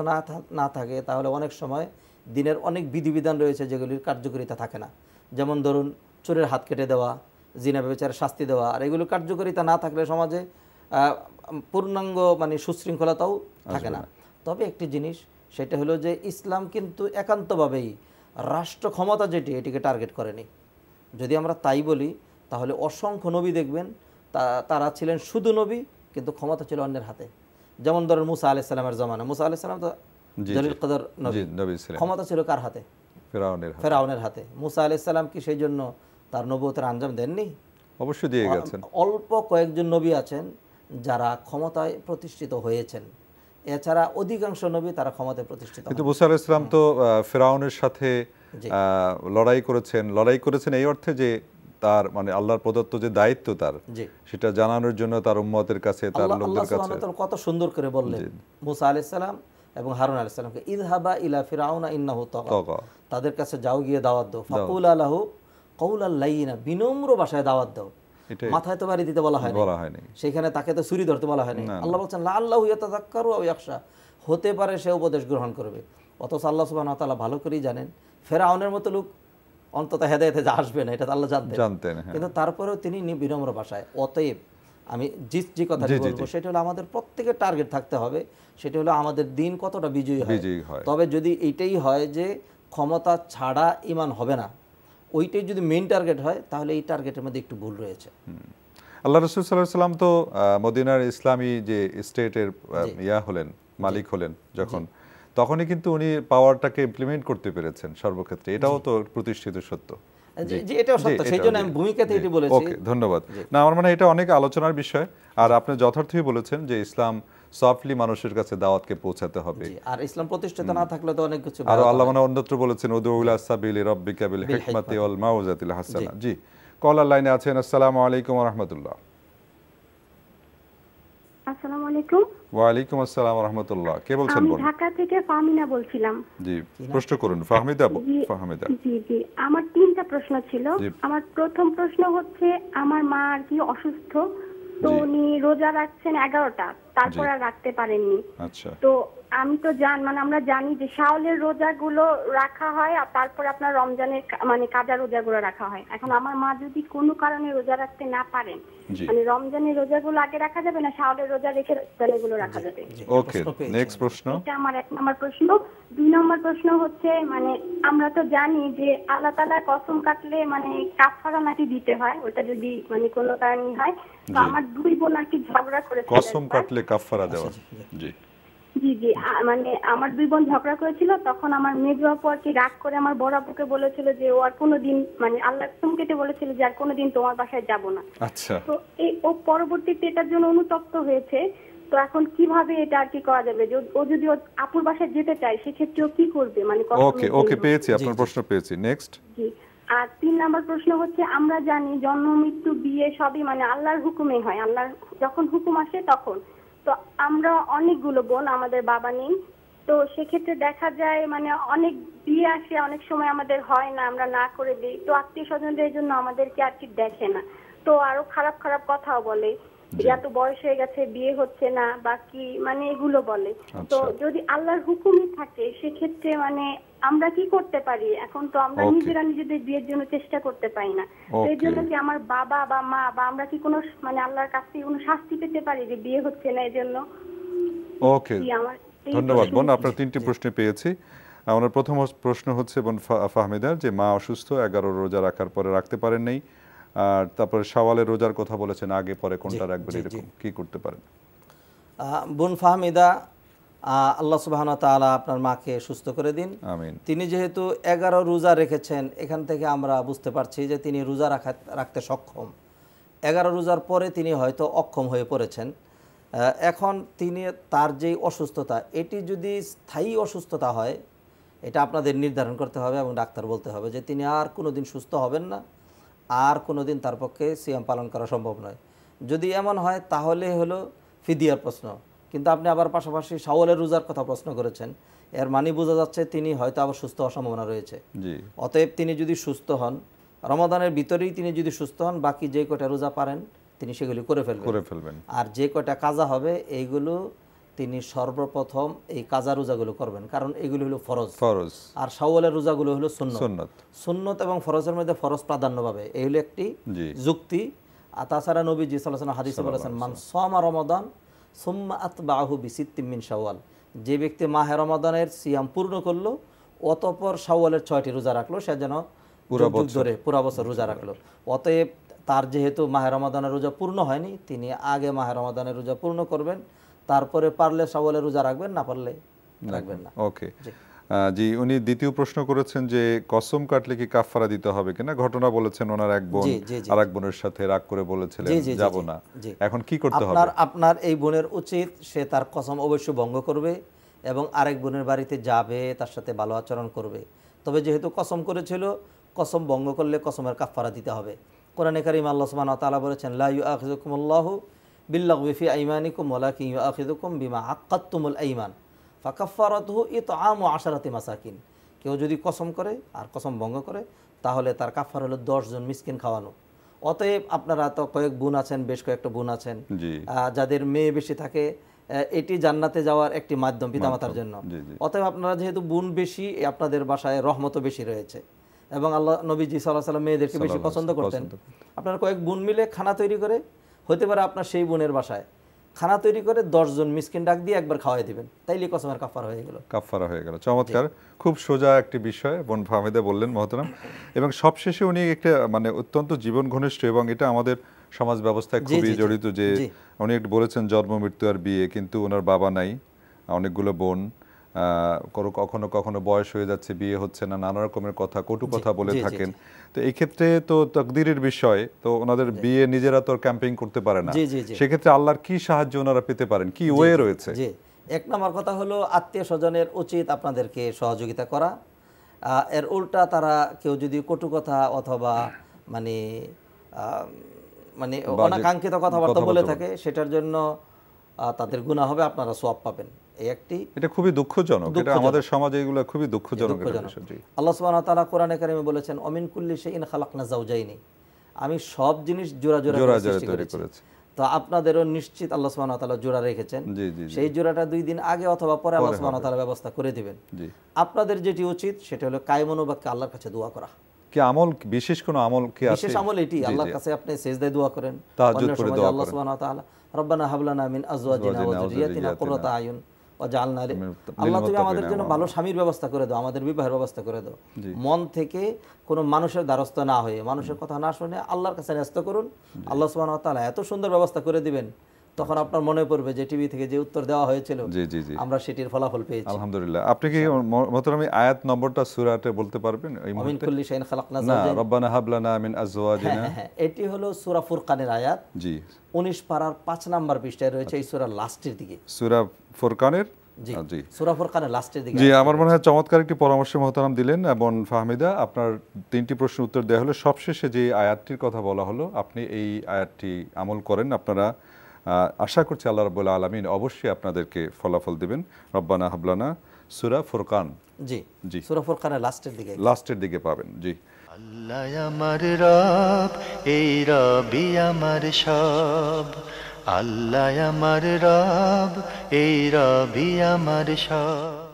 না থাকে, তাহলে অনেক সময় দিনের অনেক বিধিবিধান রয়েছে যেগুলির কার্যকারিতা থাকে না। যেমন ধরুন চোরের হাত কেটে দেওয়া, জিনা ব্যভিচারের শাস্তি দেওয়া, আর এগুলো কার্যকারিতা না থাকলে সমাজে পূর্ণাঙ্গ মানে সুশৃঙ্খলতাও থাকে না। তবে একটি জিনিস, সেটা হলো যে ইসলাম কিন্তু একান্তভাবেই রাষ্ট্র ক্ষমতা যেটি, এটিকে টার্গেট করেনি। যদি আমরা তাই বলি, তাহলে অসংখ্য নবী দেখবেন তারা ছিলেন শুধু নবী, কিন্তু ক্ষমতা ছিল অন্যের হাতে। যেমন ধরেন মুসা আলাইহিস সালামের জমানা, মুসা আলাইহিস সালাম তো জলিল কদর নবী, ক্ষমতা ছিল কার হাতে? ফেরাউনের হাতে। মুসা আলাইহিস সালাম কি সেই জন্য তার নবুয়তের আঞ্জাম দেননি? অবশ্যই দিয়ে গেছেন। অল্প কয়েকজন নবী আছেন যারা ক্ষমতায় প্রতিষ্ঠিত হয়েছেন, এছাড়া অধিকাংশ নবী তারা ক্ষমতায় প্রতিষ্ঠিত। কিন্তু মুসা আলাইহিস সালাম তো ফেরাউনের সাথে লড়াই করেছেন এই অর্থে যে তার মানে আল্লাহর প্রদত্ত যে দায়িত্ব তার, সেটা জানানোর জন্য তার উম্মতের কাছে, তার লোকদের কাছে। আল্লাহ সুবহানাহু ওয়া তাআলা কত সুন্দর করে বললেন মুসা আলাইহিস সালাম এবং হারুন আলাইহিস সালামকে, ইযহাবা ইলা ফিরআউনা ইন্নাহু তাগা, তাদের কাছে যাও, গিয়ে দাওয়াত দাও। ফাকুলা লাহু কাওলাল লাইয়িনা, বিনম্র ভাষায় দাওয়াত দাও। মাথায় তো বাড়ি দিতে বলা হয়নি, সেখানে তাকে তো ছুরি ধরতে বলা হয়নি। আল্লাহ বলছেন লাআল্লাহু ইয়াতাযাক্কারু আও ইয়াখশা, হতে পারে সে উপদেশ গ্রহণ করবে। অথচ আল্লাহ সুবহানাহু ওয়া তাআলা ভালো করেই জানেন ফেরাউনের মতো লোক অন্তত হেদায়েতে আসবে না, এটা তো আল্লাহ জানতেন। কিন্তু তারপরেও তিনি বিনম্র ভাষায়। অতএব আমি যে কথা বলবো সেটা হলো আমাদের প্রত্যেকের টার্গেট থাকতে হবে, সেটা হলো আমাদের দিন কতটা বিজয়ী হয়। তবে যদি এইটাই হয় যে ক্ষমতা ছাড়া ঈমান হবে না, ওইটাই যদি মেইন টার্গেট হয়, তাহলে এই টার্গেটের মধ্যে একটু ভুল রয়েছে। আল্লাহ রাসূল সাল্লাল্লাহু আলাইহি ওয়াসাল্লাম তো মদিনার ইসলামী যে স্টেটের মালিক হলেন যখন, তখনই কিন্তু উনি পাওয়ারটাকে ইমপ্লিমেন্ট করতে পেরেছেন সর্বক্ষেত্রে, এটাও তো প্রতিষ্ঠিত সত্য। ধন্যবাদ। না, আমার মনে হয় এটা অনেক আলোচনার বিষয়, আর আপনি যথার্থই বলেছেন যে ইসলাম সফটলি মানুষের কাছে দাওয়াতকে পৌঁছাতে হবে, আর ইসলাম প্রতিষ্ঠিত না থাকলে তো অনেক কিছু। আর আল্লাহ অন্যত্র বলেছেন উদউ ইলা সাবিলি রাব্বিকা বিল হিকমাতি ওয়াল মাউযাতিল হাসানা। জি, কলার লাইনে আছেন। আসসালামু আলাইকুম ওয়া রাহমাতুল্লাহ। আসসালামু আলাইকুম। ওয়ালাইকুম আসসালাম ওয়া রাহমাতুল্লাহ। কে বলছেন? আমি বলুন। ঢাকা থেকে ফাহমিনা বলছিলাম। জি, প্রশ্ন করুন। ফাহমিদা। ফাহমিদা জি জি, আমার 3টা প্রশ্ন ছিল। আমার প্রথম প্রশ্ন হচ্ছে, আমার মা আর কি অসুস্থ, তো উনি রোজা রাখছেন 11টা, তারপর আর রাখতে পারেননি। আচ্ছা। তো আমি তো আমরা জানি যে শাওয়ালের রোজাগুলো রাখা হয়, আর তারপরে আপনার রমজানের মানে কাজা রোজাগুলো রাখা হয়। এখন আমার মা যদি কোনো কারণে রোজা রাখতে না পারেন, মানে রমজানের রোজাগুলো আগে রাখা যাবে না শাওয়ালের রোজা রেখে এগুলো রাখা যাবে? ওকে, নেক্সট প্রশ্ন। এটা আমার 1 নম্বর প্রশ্ন। 2 নম্বর প্রশ্ন হচ্ছে, মানে আমরা তো জানি যে আল্লাহ তাআলা কসম কাটলে মানে কাফারা নাকি দিতে হয়, ওটা যদি মানে কোনো কারণে হয়। তো আমার 2 বোন আর কি ঝগড়া করেছিল, কসম কাটলে কাফারা দেওয়া। জি জি জি, মানে আমার 2 বোন ঝগড়া করেছিল, তখন আমার মেজো আপু আর কি রাগ করে আমার বড় আপুকে বলেছিল যে ও আর কোনোদিন মানে আল্লাহ কসম কেটে বলেছিল যে আর কোনোদিন তোমার বাসায় যাব না। আচ্ছা। তো ও পরবর্তীতে এটার জন্য অনুতপ্ত হয়েছে। তো এখন কিভাবে এটা আর কি করা যাবে? ও যদি আপুর বাসায় যেতে চায় সেক্ষেত্রে ও কি করবে? মানে ওকে পেয়েছি, আপনার প্রশ্ন পেয়েছি। নেক্সট। জি। আর 3 নম্বর প্রশ্ন হচ্ছে, আমরা জানি জন্ম মৃত্যু বিয়ে সবই মানে আল্লাহর হুকুমে হয়, আল্লাহর যখন হুকুম আসে তখন। তো আমরা অনেকগুলো বোন, আমাদের বাবা নেই, তো সেক্ষেত্রে দেখা যায় মানে অনেক বিয়ে আসে, অনেক সময় আমাদের হয় না, আমরা না করে দিই। তো আত্মীয় স্বজনদের জন্য আমাদেরকে আর কি দেখে না, তো আরো খারাপ খারাপ কথাও বলে, এত বয়স হয়ে গেছে বিয়ে হচ্ছে না বা কি, মানে এগুলো বলে। তো যদি আল্লাহর হুকুমই থাকে সেক্ষেত্রে মানে আমরা কি করতে পারি? এখন তো আমরা নিজেরা নিজেদের বিয়ের জন্য চেষ্টা করতে পারি না, এই জন্য কি আমার বাবা বা মা বা আমরা কি কোনো মানে আল্লাহর কাছে কোনো শাস্তি পেতে পারি যে বিয়ে হচ্ছে না এর জন্য? ওকে, ধন্যবাদ বোন, আপনার 3টি প্রশ্ন পেয়েছি। আমার প্রথম প্রশ্ন হচ্ছে বোন ফাহমিদার যে মা অসুস্থ, 11 রোজা রাখার পরে রাখতে পারেন নাই, আর তারপরে শাওয়ালের রোজার কথা বলেছেন, আগে পরে কোনটা রাখবেন, এরকম কি করতে পারেন? বোন ফাহমিদা, আল্লাহ সুবহানাহু ওয়া তাআলা আপনার মাকে সুস্থ করে দিন, আমিন। তিনি যেহেতু 11 রোজা রেখেছেন, এখান থেকে আমরা বুঝতে পারছি যে তিনি রোজা রাখতে সক্ষম। 11 রোজার পরে তিনি হয়তো অক্ষম হয়ে পড়েছেন। এখন তিনি তার যেই অসুস্থতা, এটি যদি স্থায়ী অসুস্থতা হয়, এটা আপনাদের নির্ধারণ করতে হবে এবং ডাক্তার বলতে হবে যে তিনি আর কোনোদিন সুস্থ হবেন না, আর কোনোদিন তার পক্ষে সিয়াম পালন করা সম্ভব নয়। যদি এমন হয় তাহলে হলো ফিদিয়ার প্রশ্ন। কিন্তু আপনি আবার পাশাপাশি শাওয়ালের রোজার কথা প্রশ্ন করেছেন, এর মানে বোঝা যাচ্ছে তিনি হয়তো আবার সুস্থ হওয়ার সম্ভাবনা রয়েছে। অতএব তিনি যদি সুস্থ হন, রমাদানের ভিতরেই তিনি যদি সুস্থ হন, বাকি যে কয়টা রোজা পারেন তিনি সেগুলি করে ফেলবেন। আর যে কয়টা কাজা হবে এইগুলো তিনি সর্বপ্রথম এই কাজা রোজাগুলো করবেন, কারণ এগুলো হলো ফরজ। আর শাওয়ালের রোজাগুলো হলো সুন্নত এবং ফরজের মধ্যে ফরজ প্রাধান্য পাবে, এই হলো একটি যুক্তি। আর তাছাড়া নবীজি সাল্লাল্লাহু আলাইহি ওয়াসাল্লাম হাদিসে বলেছেন, মান সামা রমাদান সুম্মা আতবাহু বিসিত্তিন মিন শাওয়াল, যে ব্যক্তি মাহে রমাদানের সিয়াম পূর্ণ করলো অতঃপর শাওয়ালের 6টি রোজা রাখলো, সে যেন পুরা বছর রোজা রাখলো। অতএব তার যেহেতু মাহে রমাদানের রোজা পূর্ণ হয়নি, তিনি আগে মাহে রমাদানের রোজা পূর্ণ করবেন, তারপরে পারলে শাওয়ালের রোজা রাখবেন, না পারলে রাখবেন না। ওকে জি, উনি দ্বিতীয় প্রশ্ন করেছেন যে কসম কাটলে কি কাফারা দিতে হবে কিনা। ঘটনা বলেছেন ওনার এক বোন আরেক বোনের সাথে রাগ করে বলেছিলেন যাব না, এখন কি করতে হবে? আপনার এই বোনের উচিত সে তার কসম অবশ্যই ভঙ্গ করবে এবং আরেক বোনের বাড়িতে যাবে, তার সাথে ভালো আচরণ করবে। তবে যেহেতু কসম করেছিল, কসম ভঙ্গ করলে কসমের কাফারা দিতে হবে। কোরআনে কারীমে আল্লাহ সুবহানাহু ওয়া তাআলা বলেছেন, লা ইউআখিযুকুমুল্লাহু বিল্লাগবি ফি আইমানিকুম ওয়ালাকিন ইউআখিযুকুম বিমা আক্কাদতুমুল আইমান ফাকাফারাতুহু ইতআমু 10 মাসাকিন। কেউ যদি কসম করে আর কসম ভঙ্গ করে, তাহলে তার কাফারা হলো 10 জন মিসকিন খাওয়ানো। অতএব আপনারা তো কয়েক বোন আছেন, বেশ কয়েকটা বোন আছেন যাদের মেয়ে বেশি থাকে, এটি জান্নাতে যাওয়ার একটি মাধ্যম পিতামাতার জন্য। অতএব আপনারা যেহেতু বোন বেশি, আপনাদের বাসায় রহমতও বেশি রয়েছে এবং আল্লাহ নবীজি সাল্লাল্লাহু আলাইহি ওয়াসাল্লাম মেয়েদেরকে বেশি পছন্দ করতেন। আপনারা কয়েক বোন মিলে খানা তৈরি করে, হতে পারে আপনার সেই বোনের বাসায় খানা তৈরি করে 10 জন মিসকিন ডাক দিয়ে একবার খাওয়াই দিবেন, তাইলে কসমের কাফারা হয়ে গেল। চমৎকার, খুব সোজা একটি বিষয় বোন ফাহমিদা বললেন মহতারাম। এবং সবশেষে উনি একটা মানে অত্যন্ত জীবন ঘনিষ্ঠ এবং এটা আমাদের সমাজ ব্যবস্থায় খুবই জড়িত, যে উনি একটু বলেছেন জন্ম মৃত্যু আর বিয়ে, কিন্তু ওনার বাবা নাই, অনেকগুলো বোন, কখনো কখনো বয়স হয়ে যাচ্ছে, বিয়ে হচ্ছে না, নানা রকমের কথা, কটু কথা বলে থাকেন। তো এই ক্ষেত্রে তো তাকদীরের বিষয়, তো ওনাদের বিয়ে নিজেরা তো ক্যাম্পেইন করতে পারে না, সেক্ষেত্রে আল্লাহর কি সাহায্য ওনারা পেতে পারেন, কি ওয়ে রয়েছে? এক নম্বর কথা হলো আত্মীয় স্বজনের উচিত আপনাদেরকে সহযোগিতা করা। এর উল্টা তারা কেউ যদি কটু কথা অথবা মানে অনাকাঙ্ক্ষিত কথাবার্তা বলে থাকে, সেটার জন্য তাদের গুনাহ হবে, আপনারা সওয়াব পাবেন। এই একটি, এটা খুবই দুঃখজনক, এটা আমাদের সমাজে এগুলো খুবই দুঃখজনক একটা বিষয়। জি, আল্লাহ সুবহানাহু ওয়া তাআলা কোরআনে কারিমে বলেছেন অমিন কুল্লি শাইইন খালাকনা যাওজাইনি, আমি সব জিনিস জোড়া জোড়া সৃষ্টি করেছি। তো আপনাদেরও নিশ্চিত আল্লাহ সুবহানাহু ওয়া তাআলা জোড়া রেখেছেন, সেই জোড়াটা 2 দিন আগে অথবা পরে আল্লাহ সুবহানাহু ওয়া তাআলা ব্যবস্থা করে দিবেন। আপনাদের যেটি উচিত সেটা হলো কায়মনোবাক্যে আল্লাহর কাছে দোয়া করা। কি আমল, বিশেষ কোন আমল কি আছে? বিশেষ আমল এটি, আল্লাহর কাছে আপনি সিজদায় দোয়া করেন, তাহাজ্জুদ পড়ে দোয়া করেন, আল্লাহ সুবহানাহু ওয়া তাআলা রব্বানা হাব লানা মিন আজওয়াজিনা ওয়া যুররিয়াতিনা কুররাতা আয়ুন ওয়াজআলনা আল্লাহ তুমি আমাদের জন্য ভালো স্বামীর ব্যবস্থা করে দাও, আমাদের বিবাহের ব্যবস্থা করে দাও। মন থেকে কোনো মানুষের দ্বারস্থ না হয়ে, মানুষের কথা না শুনে আল্লাহর কাছে ন্যস্ত করুন, আল্লাহ সুবহানাহু ওয়া তাআলা এত সুন্দর ব্যবস্থা করে দিবেন, তখন আপনার মনে পড়বে যে টিভি থেকে যে উত্তর দেওয়া হয়েছিল আমরা সেটির ফলাফল পেয়েছি। আলহামদুলিল্লাহ। আপনি কি মোহতারাম আয়াত নম্বরটা সূরাতে বলতে পারবেন? আমিন কুল্লি শাইইন খালাকনা না, রব্বানা হাব লানা মিন আজওয়াজিনা, এটি হলো সূরা ফুরকানের আয়াত। জি, 19 পারার 5 নাম্বার পৃষ্ঠায় রয়েছে, এই সূরার লাস্টের দিকে। সূরা ফুরকানের, জি সূরা ফুরকানের লাস্টের দিকে। জি, আমার মনে হয় চমৎকার একটি পরামর্শ মোহতারাম দিলেন। এবং ফাহমিদা, আপনার 3টি প্রশ্নের উত্তর দেওয়া হলো। সবশেষে যে আয়াতটির কথা বলা হলো, আপনি এই আয়াতটি আমল করেন, আপনারা আশা করছি আল্লাহ রাব্বুল আলামিন অবশ্যই আপনাদেরকে ফলাফল দিবেন। রব্বানা হাব লানা, সূরা ফুরকান, জি জি সূরা ফুরকানের লাস্টের দিকে পাবেন। জি, আল্লাহ আমার রব, এই রবি আমার সব, আল্লাহ আমার রব, এই রবি আমার সব।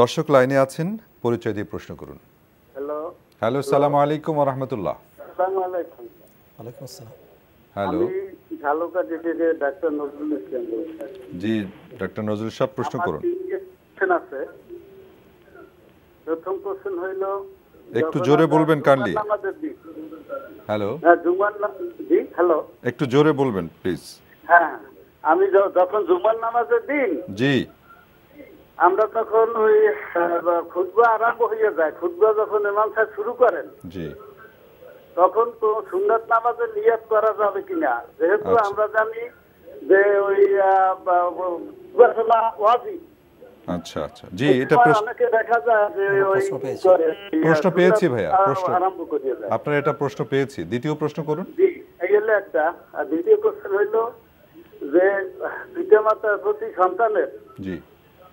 দর্শক লাইনে আছেন, পরিচয় দিয়ে প্রশ্ন করুন। হ্যালো। হ্যালো, আসসালামু আলাইকুম ওয়া রাহমাতুল্লাহ। আসসালামু আলাইকুম। ওয়ালাইকুম আসসালাম। হ্যালো, আমি ঝালুকা ডিস্ট্রিক্টে ডাক্তার নজরুল ইসলাম বলছি। জি, ডাক্তার নজরুল সাহেব প্রশ্ন করুন। আছে, প্রথম প্রশ্ন হইল, একটু জোরে বলবেন কাইন্ডলি। হ্যালো, জি হ্যালো, একটু জোরে বলবেন প্লিজ। হ্যাঁ, আমি যখন জুমার নামাজের দিন, জি, আমরা তখন ওই খুতবা আরম্ভ হয়ে যায়, খুতবা যখন ইমাম সাহেব শুরু করেন, জি, তখন তো সুন্নাত নামাজের নিয়ত করা যাবে কিনা, যেহেতু আমরা জানি যে ওই ওয়াজিব। আচ্ছা আচ্ছা, জি, এটা অনেকে দেখা যায় যে ওই প্রশ্ন পেয়েছি ভাইয়া, প্রশ্ন আরম্ভ করিয়ে যায়। আপনারা এটা প্রশ্ন পেয়েছি। দ্বিতীয় প্রশ্ন করুন। জি, এই হলো একটা। আর দ্বিতীয় প্রশ্ন হইলো যে পিতামাতার প্রতি সন্তানের জি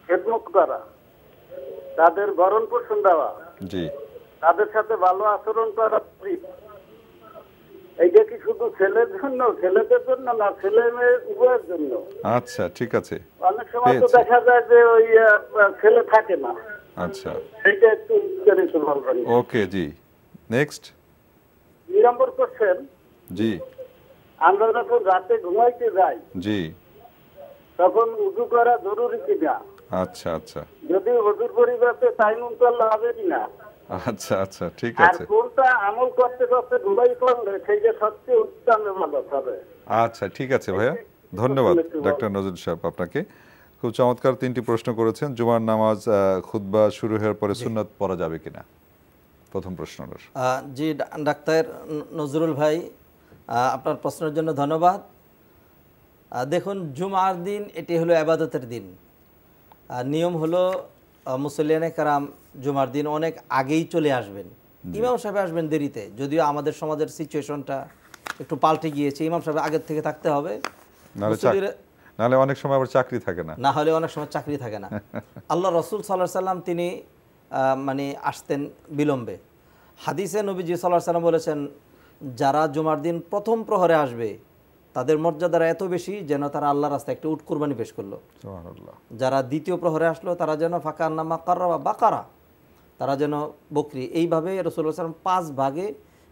খেদমত করা, তাদের ভরণ পোষণ দেওয়া, জি, তাদের সাথে ভালো আচরণ করা, এইটা কি শুধু ছেলের জন্য, ছেলেদের জন্য না, ছেলে মেয়ে উভয়ের জন্য? আচ্ছা, ঠিক আছে। অনেক সময় তো দেখা যায় যে ওই ছেলে থাকে না। আচ্ছা, সেটা একটু বিস্তারিত বলবেন। ওকে, জি, নেক্সট। 2 নম্বর কোশ্চেন, জি, আমরা যখন রাতে ঘুমাইতে যাই, জি, তখন উযু করা জরুরি কিনা? আচ্ছা আচ্ছা, যদি ওযুর পরিবর্তে তায়াম্মুম করলে হবে কিনা? আচ্ছা আচ্ছা, ঠিক আর আছে। কোনটা আমল করতে করতে ঘুমাই পড়লে সেইটা সবচেয়ে উত্তম ইবাদত হবে? আচ্ছা, ঠিক আছে ভাইয়া, ধন্যবাদ ডাক্তার নজরুল সাহেব আপনাকে। খুব চমৎকার 3টি প্রশ্ন করেছেন। জুমার নামাজ খুতবা শুরু হওয়ার পরে সুন্নাত পড়া যাবে কিনা, প্রথম প্রশ্নটা। জি ডাক্তার নজরুল ভাই, আপনার প্রশ্নের জন্য ধন্যবাদ। দেখুন, জুমার দিন এটি হলো ইবাদতের দিন। নিয়ম হলো মুসল্লিয়ানে কারাম জুমার দিন অনেক আগেই চলে আসবেন। ইমাম সাহেব আসবেন দেরিতে, যদিও আমাদের সমাজের সিচুয়েশনটা একটু পাল্টে গিয়েছে, ইমাম সাহেব আগের থেকে থাকতে হবে, নাহলে অনেক সময় আবার চাকরি থাকে না, না হলে অনেক সময় চাকরি থাকে না। আল্লাহ রসুল সাল্লাল্লাহু আলাইহি সাল্লাম তিনি মানে আসতেন বিলম্বে। হাদিসে নবীজি সাল্লাল্লাহু আলাইহি সাল্লাম বলেছেন, যারা জুমার দিন প্রথম প্রহরে আসবে তাদের মর্যাদা এত বেশি যেন তারা আল্লাহর রাস্তায় একটা উট কুরবানি পেশ করলো। যারা দ্বিতীয় প্রহরে আসলো তারা যেন ফাঁকা নামা কাররা বাকারা, তারা যেন বকরি। এইভাবে রাসূলুল্লাহ সাল্লাল্লাহু আলাইহি ওয়াসাল্লাম 5 ভাগে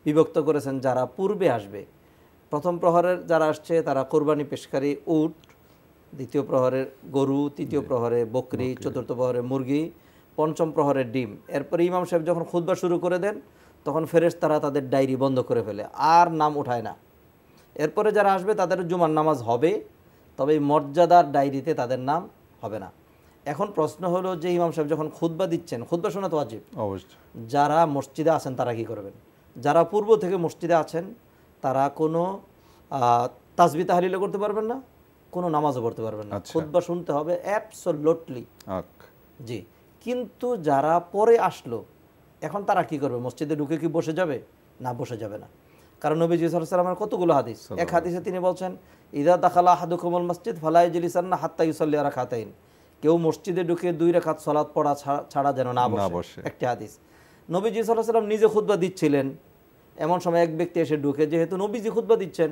বিভক্ত করেছেন যারা পূর্বে আসবে। প্রথম প্রহরের যারা আসছে তারা কোরবানি পেশকারী উট, দ্বিতীয় প্রহরের গরু, তৃতীয় প্রহরে বকরি, চতুর্থ প্রহরে মুরগি, পঞ্চম প্রহরের ডিম। এরপরে ইমাম সাহেব যখন খুতবা শুরু করে দেন তখন ফেরেশতারা তাদের ডায়েরি বন্ধ করে ফেলে, আর নাম উঠায় না। এরপরে যারা আসবে তাদের জুমার নামাজ হবে, তবে মর্যাদার ডায়েরিতে তাদের নাম হবে না। এখন প্রশ্ন হলো যে ইমাম সাহেব যখন খুতবা দিচ্ছেন, খুতবা শোনা তো ওয়াজিব, অবশ্যই। যারা মসজিদে আছেন তারা কি করবেন? যারা পূর্ব থেকে মসজিদে আছেন তারা কোনো তাসবিহ তাহলিলও করতে পারবেন না, কোনো নামাজও পড়তে পারবেন না, খুতবা শুনতে হবে অ্যাবসলিউটলি। জি, কিন্তু যারা পরে আসলো এখন তারা কি করবে? মসজিদে ঢুকে কি বসে যাবে? না, বসে যাবে না। কারণ নবীজি সাল্লাল্লাহু আলাইহি ওয়াসাল্লামের কতগুলো হাদিস। এক হাদিসে তিনি বলছেন, ইযা দাখালা আহাদুকুমুল মসজিদ ফালা ইয়াজলিসান্না হাত্তা ইউসাল্লি রাকাতাইন, কেউ মসজিদে ঢুকে 2 রাকাত সালাত পড়া ছাড়া যেন না বসে, একটি হাদিস। নবীজি সাল্লাল্লাহু আলাইহি ওয়াসাল্লাম নিজে খুতবা দিচ্ছিলেন, এমন সময় এক ব্যক্তি এসে ঢুকে, যেহেতু নবীজি খুতবা দিচ্ছেন,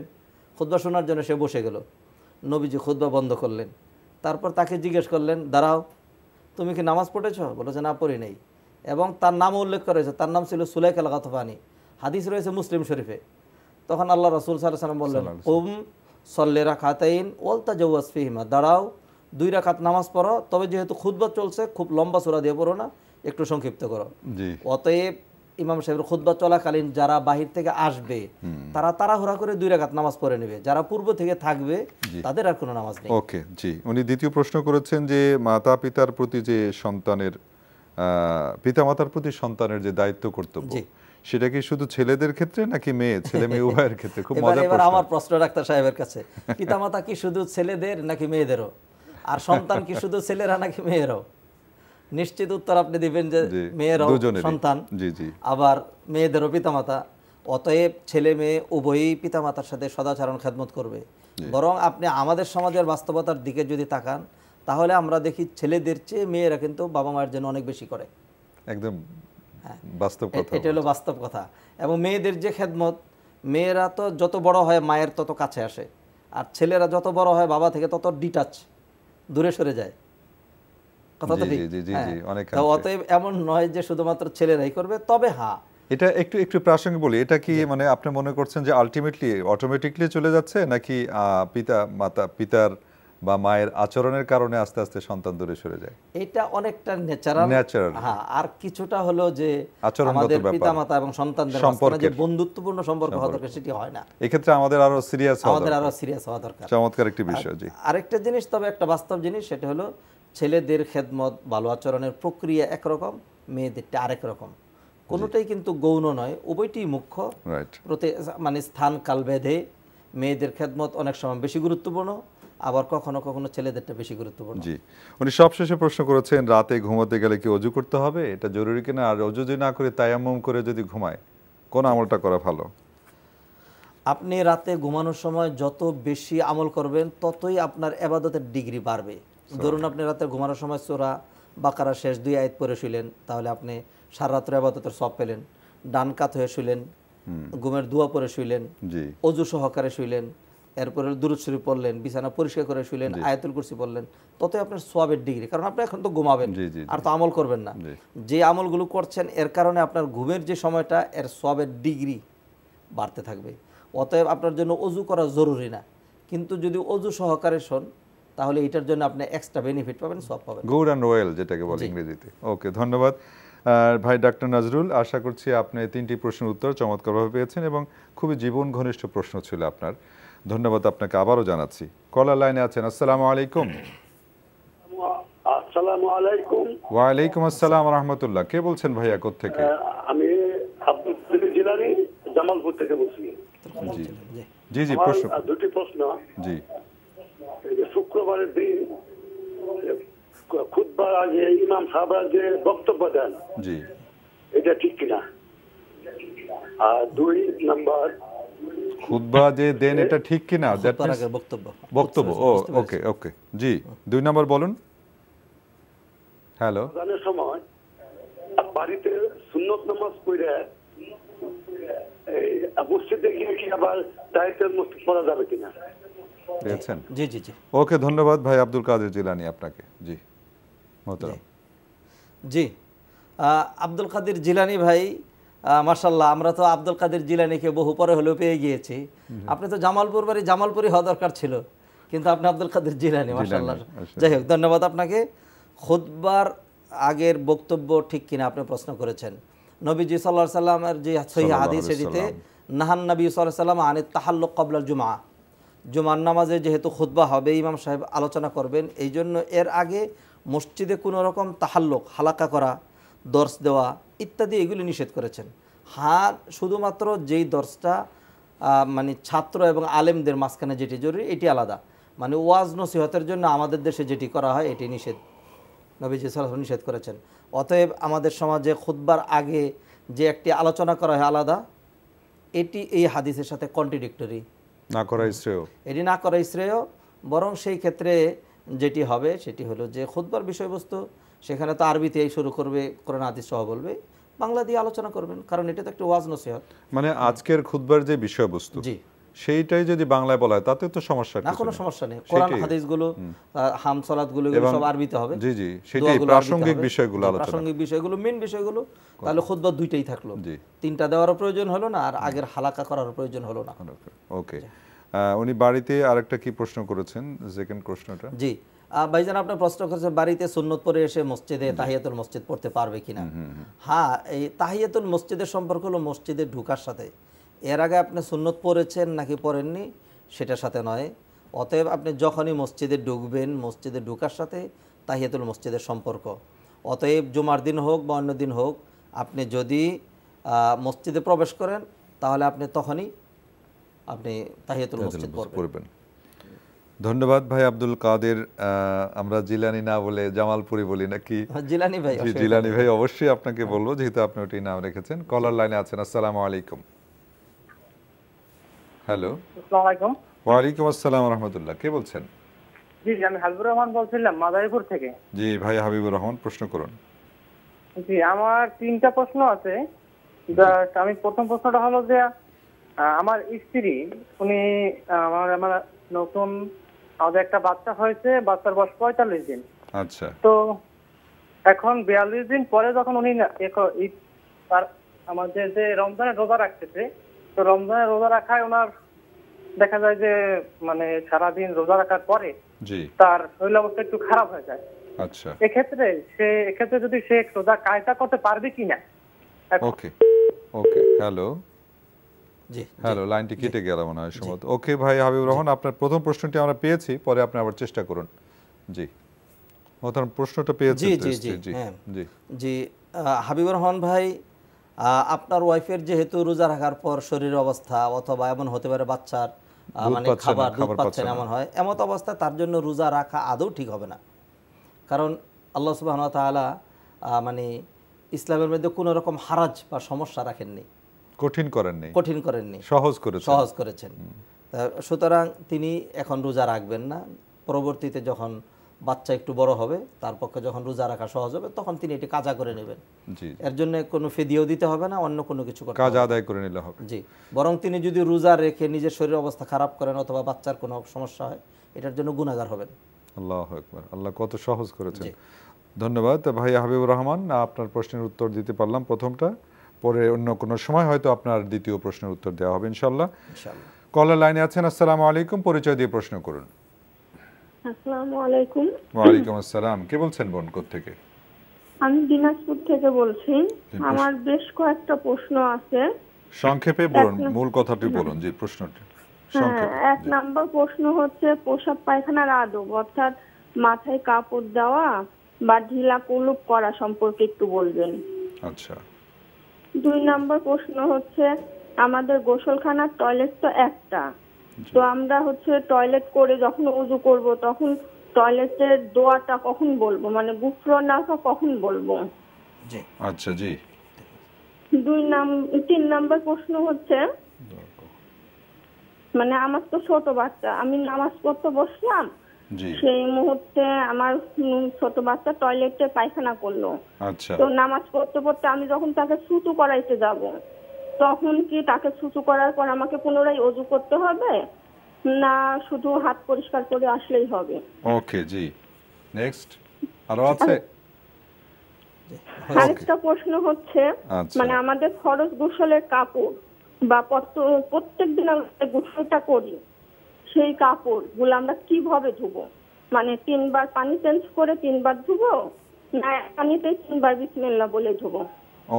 খুতবা শোনার জন্য সে বসে গেল। নবীজি খুতবা বন্ধ করলেন, তারপর তাকে জিজ্ঞেস করলেন, দাঁড়াও, তুমি কি নামাজ পড়েছো? বলেছে, না, পড়ি নাই। এবং তার নাম উল্লেখ করেছে, তার নাম ছিল সুলাইক আল গাতফানি, হাদিস রয়েছে মুসলিম শরীফে। তখন আল্লাহ রাসূল সাল্লাল্লাহু আলাইহি ওয়াসাল্লাম বললেন, কুম সল্লি রাকাতাইন ওয়াল তাজাওয়াজ ফিহিমা, দাঁড়াও, 2 রাকাত নামাজ পড়ো, তবে যেহেতু খুতবা চলছে খুব লম্বা সূরা দিয়ে পড়ো না, একটু সংক্ষিপ্ত করো। অতএব ইমাম সাহেবের খুতবা চলাকালীন যারা বাহির থেকে আসবে তারা তাড়াহুড়া করে 2 রাকাত নামাজ পড়ে নেবে, যারা পূর্ব থেকে থাকবে তাদের আর কোনো নামাজ নেই। ওকে, জি। উনি দ্বিতীয় প্রশ্ন করেছেন যে মাতা পিতার প্রতি যে সন্তানের পিতামাতার প্রতি সন্তানের যে দায়িত্ব কর্তব্য, সেটা কি শুধু ছেলেদের ক্ষেত্রে নাকি ছেলে মেয়ে উভয়ের ক্ষেত্রে? খুব মজার প্রশ্ন। এবার আমার প্রশ্ন ডাক্তার সাহেবের কাছে, পিতামাতা কি শুধু ছেলেদের নাকি মেয়েদেরও, আর সন্তান কি শুধু ছেলেরা নাকি মেয়েরাও? নিশ্চিত উত্তর আপনি দিবেন যে মেয়েরাও সন্তান, আবার মেয়েদেরও পিতামাতা। অতএব ছেলে মেয়ে উভয়ই পিতামাতার সাথে সদাচরণ খেদমত করবে। বরং আপনি আমাদের সমাজের বাস্তবতার দিকে যদি তাকান, তাহলে আমরা দেখি ছেলেদের চেয়ে মেয়েরা কিন্তু বাবা মায়ের জন্য অনেক বেশি করে। একদম বাস্তব কথা, এটা হলো বাস্তব কথা। এবং মেয়েদের যে খেদমত, মেয়েরা তো যত বড় হয় মায়ের তত কাছে আসে, আর ছেলেরা যত বড় হয় বাবা থেকে তত ডিটাচ, দূরে সরে যায়। কথা তো ঠিক। অতএব এমন নয় যে শুধুমাত্র ছেলেরাই করবে। তবে হ্যাঁ, এটা একটু প্রাসঙ্গিক বলি, এটা কি মানে আপনি মনে করছেন যে আলটিমেটলি অটোমেটিকলি চলে যাচ্ছে, নাকি পিতার বা মায়ের আচরণের কারণে আস্তে আস্তে সন্তান দূরে সরে যায়? এটা অনেকটা ন্যাচারাল। হ্যাঁ, আর কিছুটা হলো যে আমাদের পিতামাতা এবং সন্তানদের মাঝখানে যে বন্ধুত্বপূর্ণ সম্পর্ক হওয়া দরকার, সেটি হয় না। এই ক্ষেত্রে আমাদের আরো সিরিয়াস হওয়া দরকার। চমৎকার একটি বিষয়। জি, আরেকটা জিনিস, তবে একটা বাস্তব জিনিস, সেটা হলো ছেলেদের খেদমত, ভালো আচরণের প্রক্রিয়া একরকম, মেয়েদেরটা আরেক রকম। কোনোটাই কিন্তু গৌণ নয়, উভয়টি মুখ্য। মানে স্থান কাল ভেদে মেয়েদের খেদমত অনেক সময় বেশি গুরুত্বপূর্ণ, আবার কখনো কখনো ছেলেদেরটা বেশি গুরুত্বপূর্ণ। জি, উনি সবশেষে প্রশ্ন করেছেন, রাতে ঘুমাতে গেলে কি ওযু করতে হবে? এটা জরুরি কিনা? আর ওযু যদি না করে তায়াম্মুম করে যদি ঘুমায়, কোন আমলটা করা ভালো? আপনি রাতে ঘুমানোর সময় যত বেশি আমল করবেন, ততই আপনার ইবাদতের ডিগ্রি বাড়বে। ধরুন আপনি রাতে ঘুমানোর সময় সূরা বাকারা শেষ 2 আয়াত পড়ে শুলেন, তাহলে আপনি সারা রাত ইবাদতের সওয়াব পেলেন। ডান কাত হয়ে শুলেন, ঘুমের দোয়া পড়ে শুলেন, ওযু সহকারে শুলেন, এরপরে দুরূদ শরীফ পড়লেন, বিছানা পরিষ্কার করে শুলেন, আয়াতুল কুরসি পড়লেন, ততই আপনার সওয়াবের ডিগ্রি। কারণ আপনি এখন তো ঘুমাবেন, আর তো আমল করবেন না। যে আমলগুলো করছেন এর কারণে আপনার ঘুমের যে সময়টা, এর সওয়াবের ডিগ্রি বাড়তে থাকবে। অতএব আপনার জন্য ওযু করা জরুরি না, কিন্তু যদি ওযু সহকারে শোন, তাহলে এটার জন্য আপনি এক্সট্রা বেনিফিট পাবেন, সওয়াব পাবেন। গুড অ্যান্ড ওয়েল যেটাকে বলে ইংরেজিতে। ওকে, ধন্যবাদ ভাই ডাক্তার নজরুল। আশা করছি আপনি 3টি প্রশ্নের উত্তর চমৎকারভাবে পেয়েছেন এবং খুবই জীবন ঘনিষ্ঠ প্রশ্ন ছিল আপনার। ধন্যবাদ আপনাকে আবারও জানাচ্ছি। কলার লাইনে আছেন। আসসালামু আলাইকুম। আসসালামু আলাইকুম। ওয়া আলাইকুম আসসালাম ওয়া রাহমাতুল্লাহ। কে বলছেন ভাইয়া, কোথা থেকে? আমি আব্দুল কাদের জিলানী, জামালপুর থেকে বলছি। জি জি জি, প্রশ্ন। দুটি প্রশ্ন। জি, শুক্রবারের দিন খুতবার আগে ইমাম সাহেবরা যে বক্তব্য দেন, জি, এটা ঠিক কিনা? আর 2 নাম্বার, খুতবা যে দেন এটা ঠিক কিনা? বক্তব্য। ওকে ওকে, জি। 2 নাম্বার বলুন। হ্যালো। আজানের সময় বাড়িতে সুন্নত নামাজ পড়ে মসজিদে গিয়ে কি আবার তাহিয়াতুল মসজিদ পড়া যাবে কিনা? দেখছেন? জি জি জি। ওকে, ধন্যবাদ ভাই আব্দুল কাদের জিলানী আপনাকে। জি মোহতারাম। জি, আব্দুল কাদের জিলানী ভাই, মাশাআল্লাহ, আমরা তো আব্দুল কাদের জিলানীকে বহু পরে হলেও পেয়ে গিয়েছি। আপনি তো জামালপুর বাড়ি, জামালপুরি হওয়া দরকার ছিল, কিন্তু আপনি আব্দুল কাদের জিলানী, মাশাআল্লাহ। যাই হোক, ধন্যবাদ আপনাকে। খুতবার আগের বক্তব্য ঠিক কিনা আপনি প্রশ্ন করেছেন। নবীজি সাল্লাল্লাহু আলাইহি সাল্লামের যে সহিহ হাদিস, এটিতে নাহান নবী সাল্লাল্লাহু আলাইহি সাল্লাম আনিত তাহাল্লুক ক্বাবলাল জুমআ, জুমার নামাজে যেহেতু খুতবা হবে, ইমাম সাহেব আলোচনা করবেন, এই জন্য এর আগে মসজিদে কোনো রকম তাহাল্লুক, হালাকা করা, দর্স দেওয়া ইত্যাদি এগুলি নিষেধ করেছেন। হ্যাঁ, শুধুমাত্র যেই দর্সটা মানে ছাত্র এবং আলেমদের মাঝখানে যেটি জরুরি, এটি আলাদা। মানে ওয়াজ নসিহতের জন্য আমাদের দেশে যেটি করা হয়, এটি নিষেধ, নবীজি সাল্লাল্লাহু আলাইহি ওয়াসাল্লাম নিষেধ করেছেন। অতএব আমাদের সমাজে খুতবার আগে যে একটি আলোচনা করা হয় আলাদা, এটি এই হাদিসের সাথে কন্ট্রাডিক্টরি, না করাই শ্রেয়। এটি না করাই শ্রেয়। বরং সেই ক্ষেত্রে যেটি হবে সেটি হলো যে খুতবার বিষয়বস্তু সেখানে তো আরবিতেই শুরু করবে, কোরআন হাদিস সহ বলবে, বাংলা দিয়ে আলোচনা করবেন, কারণ এটা তো একটা ওয়াজ নসিহত। মানে আজকের খুতবার যে বিষয়বস্তু জি, সেইটাই যদি বাংলায় বলা হয় তাতে তো সমস্যা না, কোনো সমস্যা নেই। কোরআন হাদিসগুলো, হাম সালাতগুলো সব আরবিতে হবে। জি জি, সেটাই প্রাসঙ্গিক বিষয়গুলো আলোচনা, প্রাসঙ্গিক বিষয়গুলো, মেইন বিষয়গুলো। তাহলে খুতবা দুইটাই থাকলো, তিনটা দেওয়ার প্রয়োজন হলো না, আর আগের হালাকা করার প্রয়োজন হলো না। ওকে, উনি বাড়িতে আরেকটা কি প্রশ্ন করেছেন, সেকেন্ড প্রশ্নটা? জি ভাইজান, আপনার প্রশ্ন করেছেন বাড়িতে সুন্নত পড়ে এসে মসজিদে তাহিয়াতুল মসজিদ পড়তে পারবে কিনা। হ্যাঁ, এই তাহিয়াতুল মসজিদের সম্পর্ক হলো মসজিদে ঢুকার সাথে। এর আগে আপনি সুন্নত পড়েছেন নাকি পড়েননি সেটার সাথে নয়। অতএব আপনি যখনই মসজিদে ঢুকবেন, মসজিদে ঢুকার সাথে তাহিয়াতুল মসজিদের সম্পর্ক। অতএব জুমার দিন হোক বা অন্য দিন হোক, আপনি যদি মসজিদে প্রবেশ করেন তাহলে আপনি তখনই আপনি তাহিয়াতুল মসজিদ পড়বেন। ধন্যবাদ ভাই আব্দুল কাদের। আমরা জিলানি না বলে জামালপুরি বলি নাকি? জিলানি ভাই। জিলানি ভাই, অবশ্যই আপনাকে বলবো যেহেতু আপনি ওটি নাম রেখেছেন। কলার লাইনে আছেন, আসসালামু আলাইকুম। হ্যালো, আসসালামু আলাইকুম। ওয়ালাইকুম আসসালাম রাহমাতুল্লাহ। কে বলছেন? জি, আমি হাবিবুর রহমান বলছিলাম মাদারীপুর থেকে। জি ভাই হাবিবুর রহমান, প্রশ্ন করুন। জি, আমার তিনটা প্রশ্ন আছে। আমি প্রথম প্রশ্নটা হলো যে আমার স্ত্রী, উনি আমার নতুন আমাদের একটা বাচ্চা হয়েছে, বাচ্চার বয়স 45 দিন। আচ্ছা। তো এখন 42 দিন পরে যখন উনি আমাদের যে রমজানের রোজা রাখতেছে, তো রমজানের রোজা রাখায় ওনার দেখা যায় যে মানে সারাদিন রোজা রাখার পরে তার শরীর অবস্থা একটু খারাপ হয়ে যায়। আচ্ছা, এক্ষেত্রে যদি সে রোজা কায়দা করতে পারবে কিনা। ওকে ওকে, হ্যালো হ্যালো, লাইনটি কেটে গেল মনে হয় সম্ভবত। ওকে ভাই হাবিবুর রহমান, আপনার প্রথম প্রশ্নটি আমরা পেয়েছি, পরে আপনি আবার চেষ্টা করুন। জি, মোহতারাম, প্রশ্নটা পেয়েছি। জি জি জি জি জি হাবিবুর রহমান ভাই, আপনার ওয়াইফের যেহেতু রোজা রাখার পর শরীরের অবস্থা, অথবা এমন হতে পারে বাচ্চার মানে খাবার দুধ পাচ্ছে না, এমন হয়, এমত অবস্থা তার জন্য রোজা রাখা আদৌ ঠিক হবে না। কারণ আল্লাহ সুবহানাহু ওয়া তাআলা মানে ইসলামের মধ্যে কোনো রকম হারাজ বা সমস্যা রাখেননি, কঠিন করেননি, সহজ করেছেন। সুতরাং তিনি এখন রোজা রাখবেন না। পরবর্তীতে যখন বাচ্চা একটু বড় হবে, তার পক্ষে যখন রোজা রাখা সহজ হবে, তখন তিনি এটি কাজা করে নেবেন। এর জন্য কোনো ফিদিয়াও দিতে হবে না, অন্য কোনো কিছু কাজ আদায় করে নিলে হবে। জি, বরং তিনি যদি রোজা রেখে নিজের শরীরের অবস্থা খারাপ করেন অথবা বাচ্চার কোনো সমস্যা হয়, এটার জন্য গুনাহগার হবেন। আল্লাহু আকবার, আল্লাহ কত সহজ করেছেন। ধন্যবাদ ভাই হাবিবুর রহমান, আপনার প্রশ্নের উত্তর দিতে পারলাম প্রথমটা, পরে অন্য কোনো সময় হয়তো আপনার দ্বিতীয় প্রশ্নের উত্তর দেওয়া হবে ইনশাআল্লাহ। কলার লাইনে আছেন, আসসালামু আলাইকুম, পরিচয় দিয়ে প্রশ্ন করুন। আসসালামু আলাইকুম। ওয়ালাইকুম আসসালাম। কে বলছেন বোন, কোত্থেকে? আমি দিনাজপুর থেকে বলছি। আমার বেশ কয়েকটা প্রশ্ন আছে। সংক্ষেপে বলুন, মূল কথাটি বলুন। জি, প্রশ্নটি সংক্ষেপে। এক নাম্বার প্রশ্ন হচ্ছে প্রস্রাব পায়খানার আদব, অর্থাৎ মাথায় কাপড় দেওয়া বা ঢিলা কুলুপ করা সম্পর্কে একটু বলবেন। আচ্ছা। 2 নাম্বার প্রশ্ন হচ্ছে আমাদের গোসলখানার টয়লেট তো একটা, তো আমরা টয়লেট করে যখন ওযু করব তখন টয়লেটের দোয়াটা কখন বলবো, মানে গুফরানাকা কখন বলবো? জি, আচ্ছা। জি। 3 নাম্বার প্রশ্ন হচ্ছে মানে আমার তো ছোট বাচ্চা, আমি নামাজ পড়তে বসলাম, সেই মুহূর্তে আমার ছোট বাচ্চা টয়লেটে পায়খানা করলো। আচ্ছা। তো নামাজ পড়তে পড়তে আমি যখন তাকে সুতু করাইতে যাব, তখন কি তাকে সুতু করার পর আমাকে পুনরায় ওযু করতে হবে, না শুধু হাত পরিষ্কার করে আসলেই হবে? ওকে, জি। নেক্সট আরো আছে? আরেকটা প্রশ্ন হচ্ছে মানে আমাদের ফরজ গোসলের কাপড় বা প্রত্যেকদিন আমরা গোসলটা করি, সেই কাপড় গুলো আমরা কিভাবে ধুবো? মানে 3 বার পানি চেঞ্জ করে 3 বার ধুবো, না পানিতে 3 বার বিসমিল্লাহ বলে ধুবো?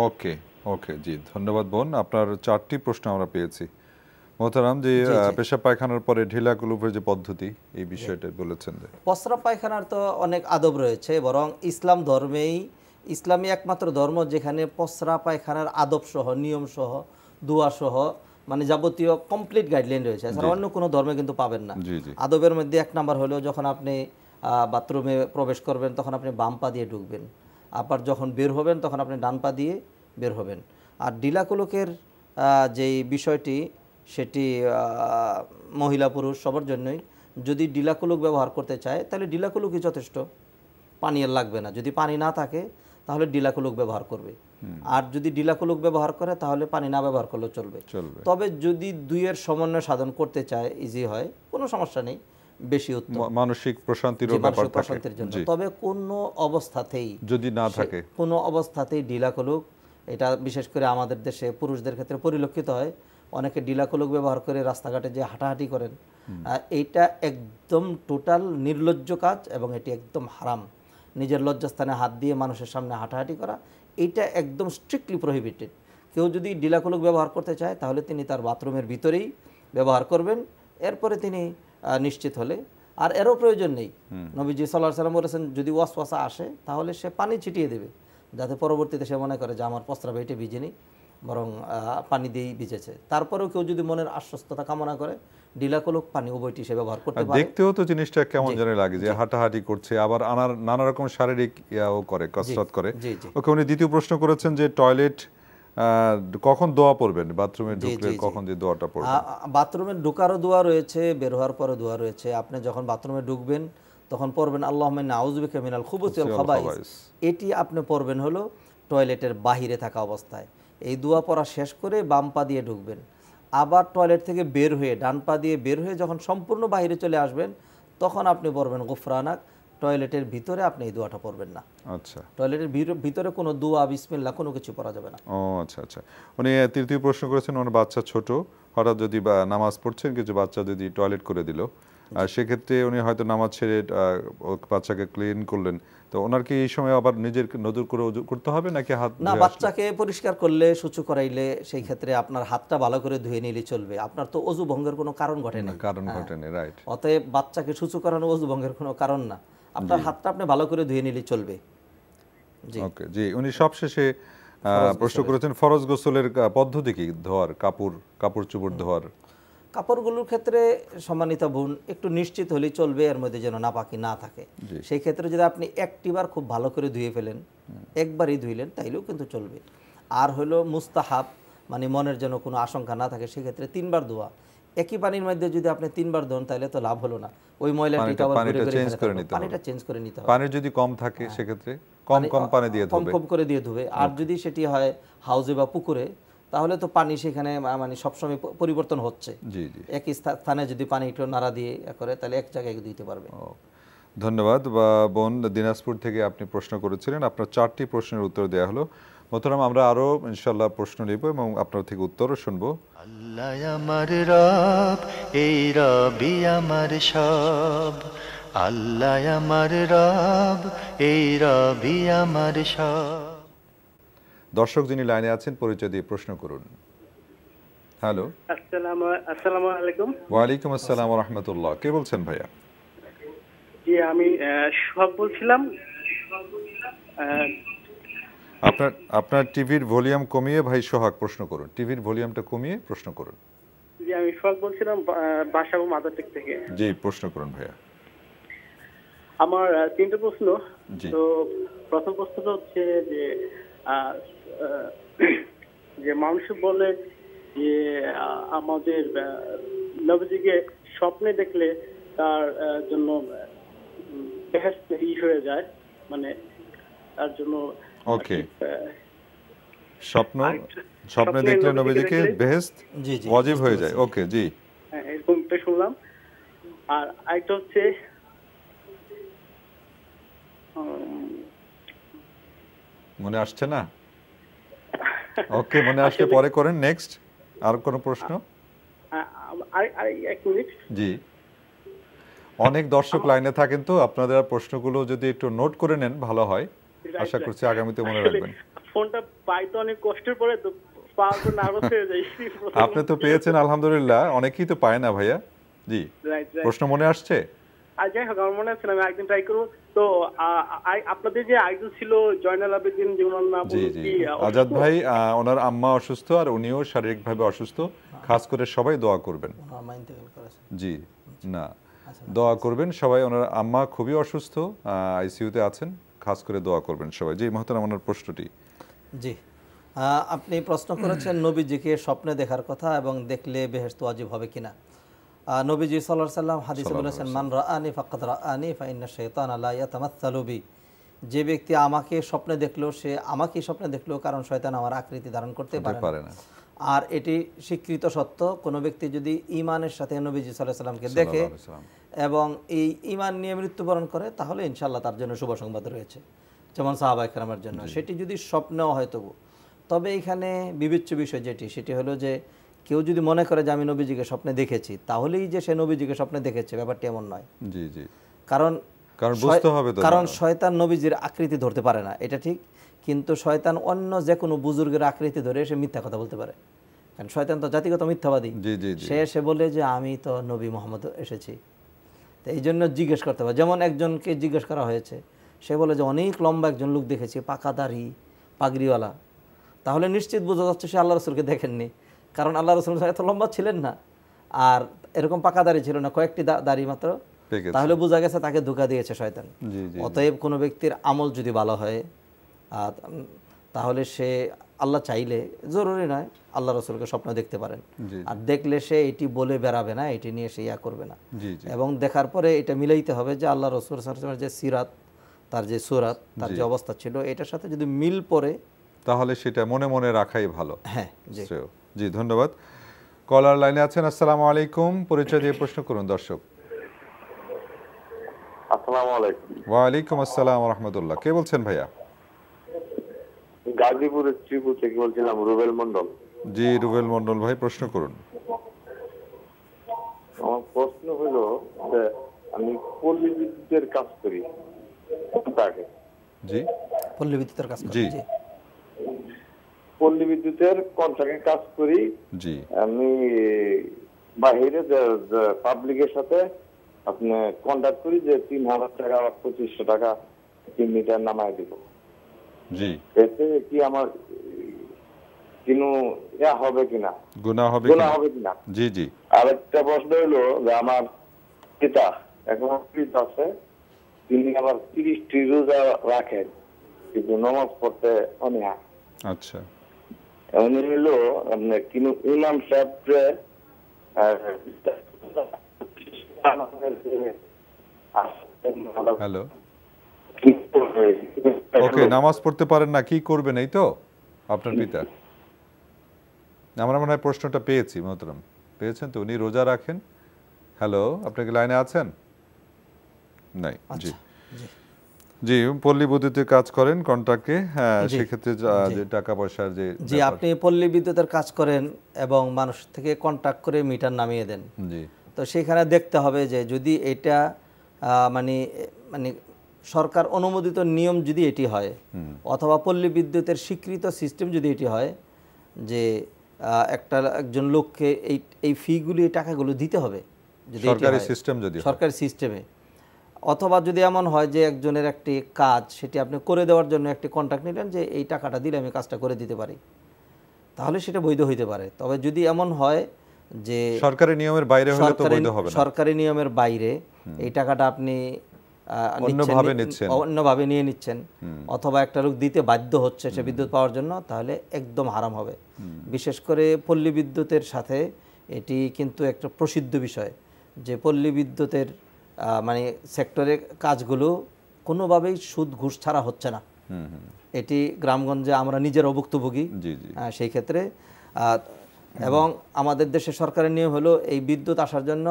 ওকে ওকে, জি ধন্যবাদ বোন, আপনার 4টি প্রশ্ন আমরা পেয়েছি। মোহতারাম, যে পেশাব পায়খানার পরে ঢিলা কুলুপের যে পদ্ধতি, এই বিষয়টা বলেছেন। প্রস্রাব পায়খানার তো অনেক আদব রয়েছে, বরং ইসলামী একমাত্র ধর্ম যেখানে প্রস্রাব পায়খানার আদব সহ, নিয়ম সহ, দোয়া সহ, মানে যাবতীয় কমপ্লিট গাইডলাইন রয়েছে। এছাড়া অন্য কোনো ধর্মে কিন্তু পাবেন না। আদবের মধ্যে 1 নাম্বার হলো যখন আপনি বাথরুমে প্রবেশ করবেন তখন আপনি বাম পা দিয়ে ঢুকবেন, আবার যখন বের হবেন তখন আপনি ডান পা দিয়ে বের হবেন। আর ডিলাকুলুকের যেই বিষয়টি সেটি মহিলা পুরুষ সবার জন্যই। যদি ডিলাকুলুক ব্যবহার করতে চায় তাহলে ডিলাকুলুকই যথেষ্ট, পানি আর লাগবে না। যদি পানি না থাকে তাহলে ডিলাকুলুক ব্যবহার করবে, আর যদি ডিলাকুলুক ব্যবহার করে তাহলে পানি না ব্যবহার করলেও চলবে। তবে যদি দুইয়ের সমন্বয় সাধন করতে চায় ইজি হয়, কোনো সমস্যা নেই, বেশি উত্তম, মানসিক প্রশান্তির ব্যাপার থাকে প্রশান্তির জন্য। তবে কোনো অবস্থাতেই যদি না থাকে, কোনো অবস্থাতেই ডিলাকুলুক, এটা বিশেষ করে আমাদের দেশে পুরুষদের ক্ষেত্রে পরিলক্ষিত হয়, অনেকে ডিলাকুলুক ব্যবহার করে রাস্তাঘাটে যে হাঁটাহাঁটি করেন, এইটা একদম টোটাল নির্লজ্জ কাজ এবং এটি একদম হারাম। নিজের লজ্জাস্থানে হাত দিয়ে মানুষের সামনে হাঁটাহাঁটি করা, এইটা একদম স্ট্রিক্টলি প্রহিবিটেড। কেউ যদি ডিলাকুলুক ব্যবহার করতে চায় তাহলে তিনি তার বাথরুমের ভিতরেই ব্যবহার করবেন, এরপরে তিনি নিশ্চিত হলে। আর এরও প্রয়োজন নেই, নবীজি সাল্লাল্লাহু আলাইহি ওয়াসাল্লাম বলেছেন যদি ওয়াসওয়াসা আসে তাহলে সে পানি ছিটিয়ে দেবে, যাতে পরবর্তীতে সে মনে করে যে আমার প্রস্রাব এটি ভিজেনি, বরং পানি দিয়েই ভিজেছে। তারপরেও কেউ যদি মনের আশ্বস্ততা কামনা করে ডিলাকুলুক পানি উভয়টি সে ব্যবহার করতে পারে। দেখতেও তো জিনিসটা কেমন জানি লাগে যে হাঁটাহাঁটি করছে, আবার নানা রকম শারীরিক ইয়াও করে, কসরত করে। ওকে, উনি দ্বিতীয় প্রশ্ন করেছেন যে টয়লেট কখন দোয়া পড়বেন, বাথরুমে ঢুকলে কখন যে দোয়াটা পড়বেন? বাথরুমে ঢোকারও দোয়া রয়েছে, বের হওয়ার পরে দোয়া রয়েছে। আপনি যখন বাথরুমে ঢুকবেন তখন পড়বেন আল্লাহুম্মা ইন্নী আউযু বিকা মিনাল খুবুসি ওয়াল খাবাইস। এটি আপনি পড়বেন হলো টয়লেটের বাহিরে থাকা অবস্থায়। এই দোয়া পড়া শেষ করে বাম পা দিয়ে ঢুকবেন, আবার টয়লেট থেকে বের হয়ে ডান পা দিয়ে বের হয়ে যখন সম্পূর্ণ বাহিরে চলে আসবেন তখন আপনি পড়বেন গুফরানাক। টয়লেটের ভিতরে আপনি এই দোয়াটা পড়বেন না। আচ্ছা, টয়লেটের ভিতরে কোনো দোয়া বিসমিল্লাহ কোনো কিছু পড়া যাবে না। ও আচ্ছা আচ্ছা। উনি তৃতীয় প্রশ্ন করেছেন, ওনার বাচ্চা ছোট, হঠাৎ যদি নামাজ পড়ছেন কিছু বাচ্চা যদি টয়লেট করে দিল, সেক্ষেত্রে উনি হয়তো নামাজ ছেড়ে বাচ্চাকে ক্লিন করলেন, তো ওনার কি এই সময় আবার নিজের নজর করে ওযু করতে হবে নাকি হাত? না, বাচ্চাকে পরিষ্কার করলে সুচু করাইলে সেই ক্ষেত্রে আপনার হাতটা ভালো করে ধুয়ে নিলে চলবে। আপনার তো ওযু ভঙ্গের কোনো কারণ ঘটেনি, রাইট। অতএব বাচ্চাকে সুচু করানো ওযু ভঙ্গের কোনো কারণ না, আপনার হাতটা আপনি ভালো করে ধুয়ে নিলে চলবে। জি ওকে জি। উনি সবশেষে প্রশ্ন করেছেন ফরজ গোসলের পদ্ধতি কি, ধোয়ার কাপড় চোপড় ধোয়ার? কাপড়গুলোর ক্ষেত্রে সম্মানিত বোন একটু নিশ্চিত হলেই চলবে এর মধ্যে যেন নাপাকি না থাকে। সেই ক্ষেত্রে যদি আপনি একটিবার খুব ভালো করে ধুয়ে ফেলেন, একবারই ধুইলেন, তাইলেও কিন্তু চলবে। আর হলো মুস্তাহাব, মানে মনের যেন কোনো আশঙ্কা না থাকে, সেক্ষেত্রে 3 বার ধোয়া। একই পানির মধ্যে যদি আপনি 3 বার ধোন তাহলে তো লাভ হলো না, ওই ময়লাটিটা আবার পানিটা চেঞ্জ করে নিতে হবে। পানি যদি কম থাকে সেক্ষেত্রে কম পানি দিয়ে ধুবে, কম করে দিয়ে ধুবে। আর যদি সেটি হয় হাউজে বা পুকুরে তাহলে তো পানি সেখানে মানে সবসময় পরিবর্তন হচ্ছে। একই স্থানে যদি পানি একটু নাড়া দিয়ে করে তাহলে এক জায়গায় দিতে পারবে। ধন্যবাদ বোন, দিনাজপুর থেকে আপনি প্রশ্ন করেছিলেন, আপনার 4টি প্রশ্নের উত্তর দেওয়া হলো। মোহতারাম, আমরা আরো ইনশাআল্লাহ প্রশ্ন নিব এবং আপনার থেকে উত্তরও শুনবো। আল্লাহ আমার রব, এই রবি আমার সব। আল্লাহ আমার রব, এই রবি আমার সব। দর্শক যিনি লাইনে আছেন পরিচয় দিয়ে প্রশ্ন করুন। হ্যালো, আসসালামু আলাইকুম। ওয়ালাইকুম আসসালাম ওয়া রাহমাতুল্লাহ। কে বলছেন ভাইয়া? জি, আমি সোহাগ বলছিলাম। আপনার টিভির ভলিউম কমিয়ে ভাই সোহাগ প্রশ্ন করুন, টিভির ভলিউমটা কমিয়ে প্রশ্ন করুন। জি, আমি সোহাগ বলছিলাম বাসাবো মাদারটেক থেকে। জি, প্রশ্ন করুন ভাইয়া। আমার 3টা প্রশ্ন। তো প্রথম প্রশ্নটা হচ্ছে যে মানুষ বলে যে আমাদের নবীজিকে স্বপ্নে দেখলে তার জন্য বেহেশত হয়ে যায়, মানে তার জন্য ওকে স্বপ্নে দেখলে নবীজিকে বেহেশত ওয়াজিব হয়ে যায়। ওকে জি, হ্যাঁ, এরকমটা শুনলাম। আর আরেকটা হচ্ছে মনে আসছে না? ওকে, মনে আসলে পরে করেন। নেক্সট, আর কোন প্রশ্ন? এক মিনিট। জি, অনেক দর্শক লাইনে থাকেন, তো আপনাদের প্রশ্নগুলো যদি একটু নোট করে নেন ভালো হয়, আশা করছি আগামীতে মনে রাখবেন। ফোনটা পাই তো অনেক কষ্টের পরে, তো পাওয়ার পর নার্ভাস হয়ে যাই। আপনি তো পেয়েছেন আলহামদুলিল্লাহ, অনেকেই তো পায় না ভাইয়া। জি, প্রশ্ন মনে আসছে? যাই হোক, আমার মনে আছে, আমি একদিন ট্রাই করবো। তো আপনাদের যে আইডল ছিল জয়নাল আবেদিন, যেমন নাম আজাদ ভাই, ওনার আম্মা অসুস্থ আর উনিও শারীরিকভাবে অসুস্থ, খাস করে সবাই দোয়া করবেন। জি না, দোয়া করবেন সবাই, ওনার আম্মা খুবই অসুস্থ, আইসিইউতে আছেন, খাস করে দোয়া করবেন সবাই। জি মোহতারাম, ওনার প্রশ্নটি। জি, আপনি প্রশ্ন করেছেন নবীজিকে স্বপ্নে দেখার কথা এবং দেখলে বেহেশত ওয়াজিব হবে কিনা। নবীজি সাল্লাল্লাহু আলাইহি সাল্লাম হাদিসে বলেছেন, মান রাআনি ফাকাদ রাআনি ফা ইন্না শাইতানা লা ইয়াতামাসসালু বি। যে ব্যক্তি আমাকে স্বপ্নে দেখলো সে আমাকে স্বপ্নে দেখলো, কারণ শয়তান আমার আকৃতি ধারণ করতে পারে না। আর এটি স্বীকৃত সত্য, কোনো ব্যক্তি যদি ঈমানের সাথে নবীজি সাল্লাল্লাহু আলাইহি সাল্লামকে দেখে এবং এই ঈমান নিয়ে মৃত্যুবরণ করে, তাহলে ইনশাআল্লাহ তার জন্য শুভ সংবাদ রয়েছে, যেমন সাহাবায়ে কেরামের জন্য। সেটি যদি স্বপ্নেও হয় তবে এখানে বিবেচ্য বিষয় সেটি হলো যে কেউ যদি মনে করে যে আমি নবীজিকে স্বপ্নে দেখেছি, তাহলেই যে সে নবীজিকে স্বপ্নে দেখেছে ব্যাপারটি এমন নয়। জি জি, কারণ শয়তান নবীজির আকৃতি ধরতে পারে না, এটা ঠিক, কিন্তু শয়তান অন্য যে কোনো বুজুর্গের আকৃতি ধরে সে মিথ্যা কথা বলতে পারে, কারণ শয়তান তো জাতিগত মিথ্যাবাদী। সে বলে যে আমি তো নবী মুহাম্মদ এসেছি, তো এই জন্য জিজ্ঞেস করতে হবে। যেমন একজনকে জিজ্ঞেস করা হয়েছে, সে বলে যে অনেক লম্বা একজন লোক দেখেছি, পাকা দাড়ি, পাগড়িওয়ালা। তাহলে নিশ্চিত বোঝা যাচ্ছে সে আল্লাহ রসুলকে দেখেননি, কারণ আল্লাহ রসুল এত লম্বা ছিলেন না আর এরকম পাকা দাড়ি ছিল না, কয়েকটি দাড়ি মাত্র। তাহলে বোঝা গেছে তাকে ধোঁকা দিয়েছে শয়তান। অতএব কোনো ব্যক্তির আমল যদি ভালো হয় তাহলে সে আল্লাহ চাইলে, জরুরি নয়, আল্লাহ রসুলকে স্বপ্ন দেখতে পারেন। আর দেখলে সে এটি বলে বেড়াবে না, এটি নিয়ে সে ইয়া করবে না। এবং দেখার পরে এটা মিলাইতে হবে যে আল্লাহ রসুল যে সিরাত, তার যে সুরাত, তার যে অবস্থা ছিল, এটার সাথে যদি মিল পড়ে তাহলে সেটা মনে মনে রাখাই ভালো। হ্যাঁ জি, ধন্যবাদ। কলার লাইনে আছেন, আসসালামু আলাইকুম, পরিচয় দিয়ে প্রশ্ন করুন দর্শক। আসসালামু আলাইকুম। ওয়ালাইকুম আসসালাম ওয়া রাহমাতুল্লাহ। কে বলছেন ভাইয়া? গাজীপুরের শ্রীপুর থেকে বলছিলাম, রুবেল মন্ডল। জি রুবেল মন্ডল ভাই, প্রশ্ন করুন। আমার প্রশ্ন হলো যে আমি পল্লী বিদ্যুতের কাজ করি। জি, পল্লী বিদ্যুতের কাজ করি। জি, পল্লী বিদ্যুতের কন্ট্রাক্টে কাজ করি। জি, আমি বাইরে পাবলিকের সাথে আপনি কন্ট্যাক্ট করি যে 3000 টাকা বা 2500 টাকা 3 মিটার নামায় দিব। জি, এতে কি আমার কোনো হবে কিনা, গুনাহ হবে কিনা? জি জি। আরেকটা প্রশ্ন হলো যে আমার পিতা এখন আছে, তিনি আবার 30টি রোজা রাখেন কিন্তু নামাজ পড়তে অনীহা। আচ্ছা, উনি হলো কিন্তু ইমাম সাহেবকে হ্যালো, ওকে, নামাজ পড়তে পারেন না, কি করবেন এই তো আপনার পিতা? আমরা মনে হয় প্রশ্নটা পেয়েছি, মোহতরম পেয়েছেন তো, উনি রোজা রাখেন। হ্যালো, আপনি কি লাইনে আছেন? নাই। জি জি, পল্লী বিদ্যুতের কাজ করেন কন্ট্রাক্টে। হ্যাঁ, সেক্ষেত্রে যে টাকা পয়সার যে জি, আপনি পল্লী বিদ্যুতের কাজ করেন এবং মানুষ থেকে কন্ট্রাক্ট করে মিটার নামিয়ে দেন। জি, তো সেখানে দেখতে হবে যে যদি এটা মানে সরকার অনুমোদিত নিয়ম যদি এটি হয়, অথবা পল্লী বিদ্যুতের স্বীকৃত সিস্টেম যদি এটি হয় যে একজন লোককে এই ফিগুলি, এই টাকাগুলো দিতে হবে, যদি সরকারি সিস্টেমে, অথবা যদি এমন হয় যে একজনের একটি কাজ সেটি আপনি করে দেওয়ার জন্য একটি কন্ট্রাক্ট নিলেন যে এই টাকাটা দিলে আমি কাজটা করে দিতে পারি, তাহলে সেটা বৈধ হইতে পারে। তবে যদি এমন হয় যে সরকারি নিয়মের বাইরে হলে তো বৈধ হবে না। সরকারি নিয়মের বাইরে এই টাকাটা আপনি অন্যভাবে নিয়ে নিচ্ছেন, অথবা একটা লোক দিতে বাধ্য হচ্ছে সে বিদ্যুৎ পাওয়ার জন্য, তাহলে একদম হারাম হবে। বিশেষ করে পল্লী বিদ্যুতের সাথে এটি কিন্তু একটা প্রসিদ্ধ বিষয় যে পল্লী বিদ্যুতের সেক্টরের কাজগুলো কোনোভাবেই সুদ ঘুষ ছাড়া হচ্ছে না। এটি গ্রামগঞ্জে আমরা নিজের ভুক্তভোগী সেই ক্ষেত্রে। এবং আমাদের দেশে সরকারের নিয়ম হলো এই বিদ্যুৎ আসার জন্য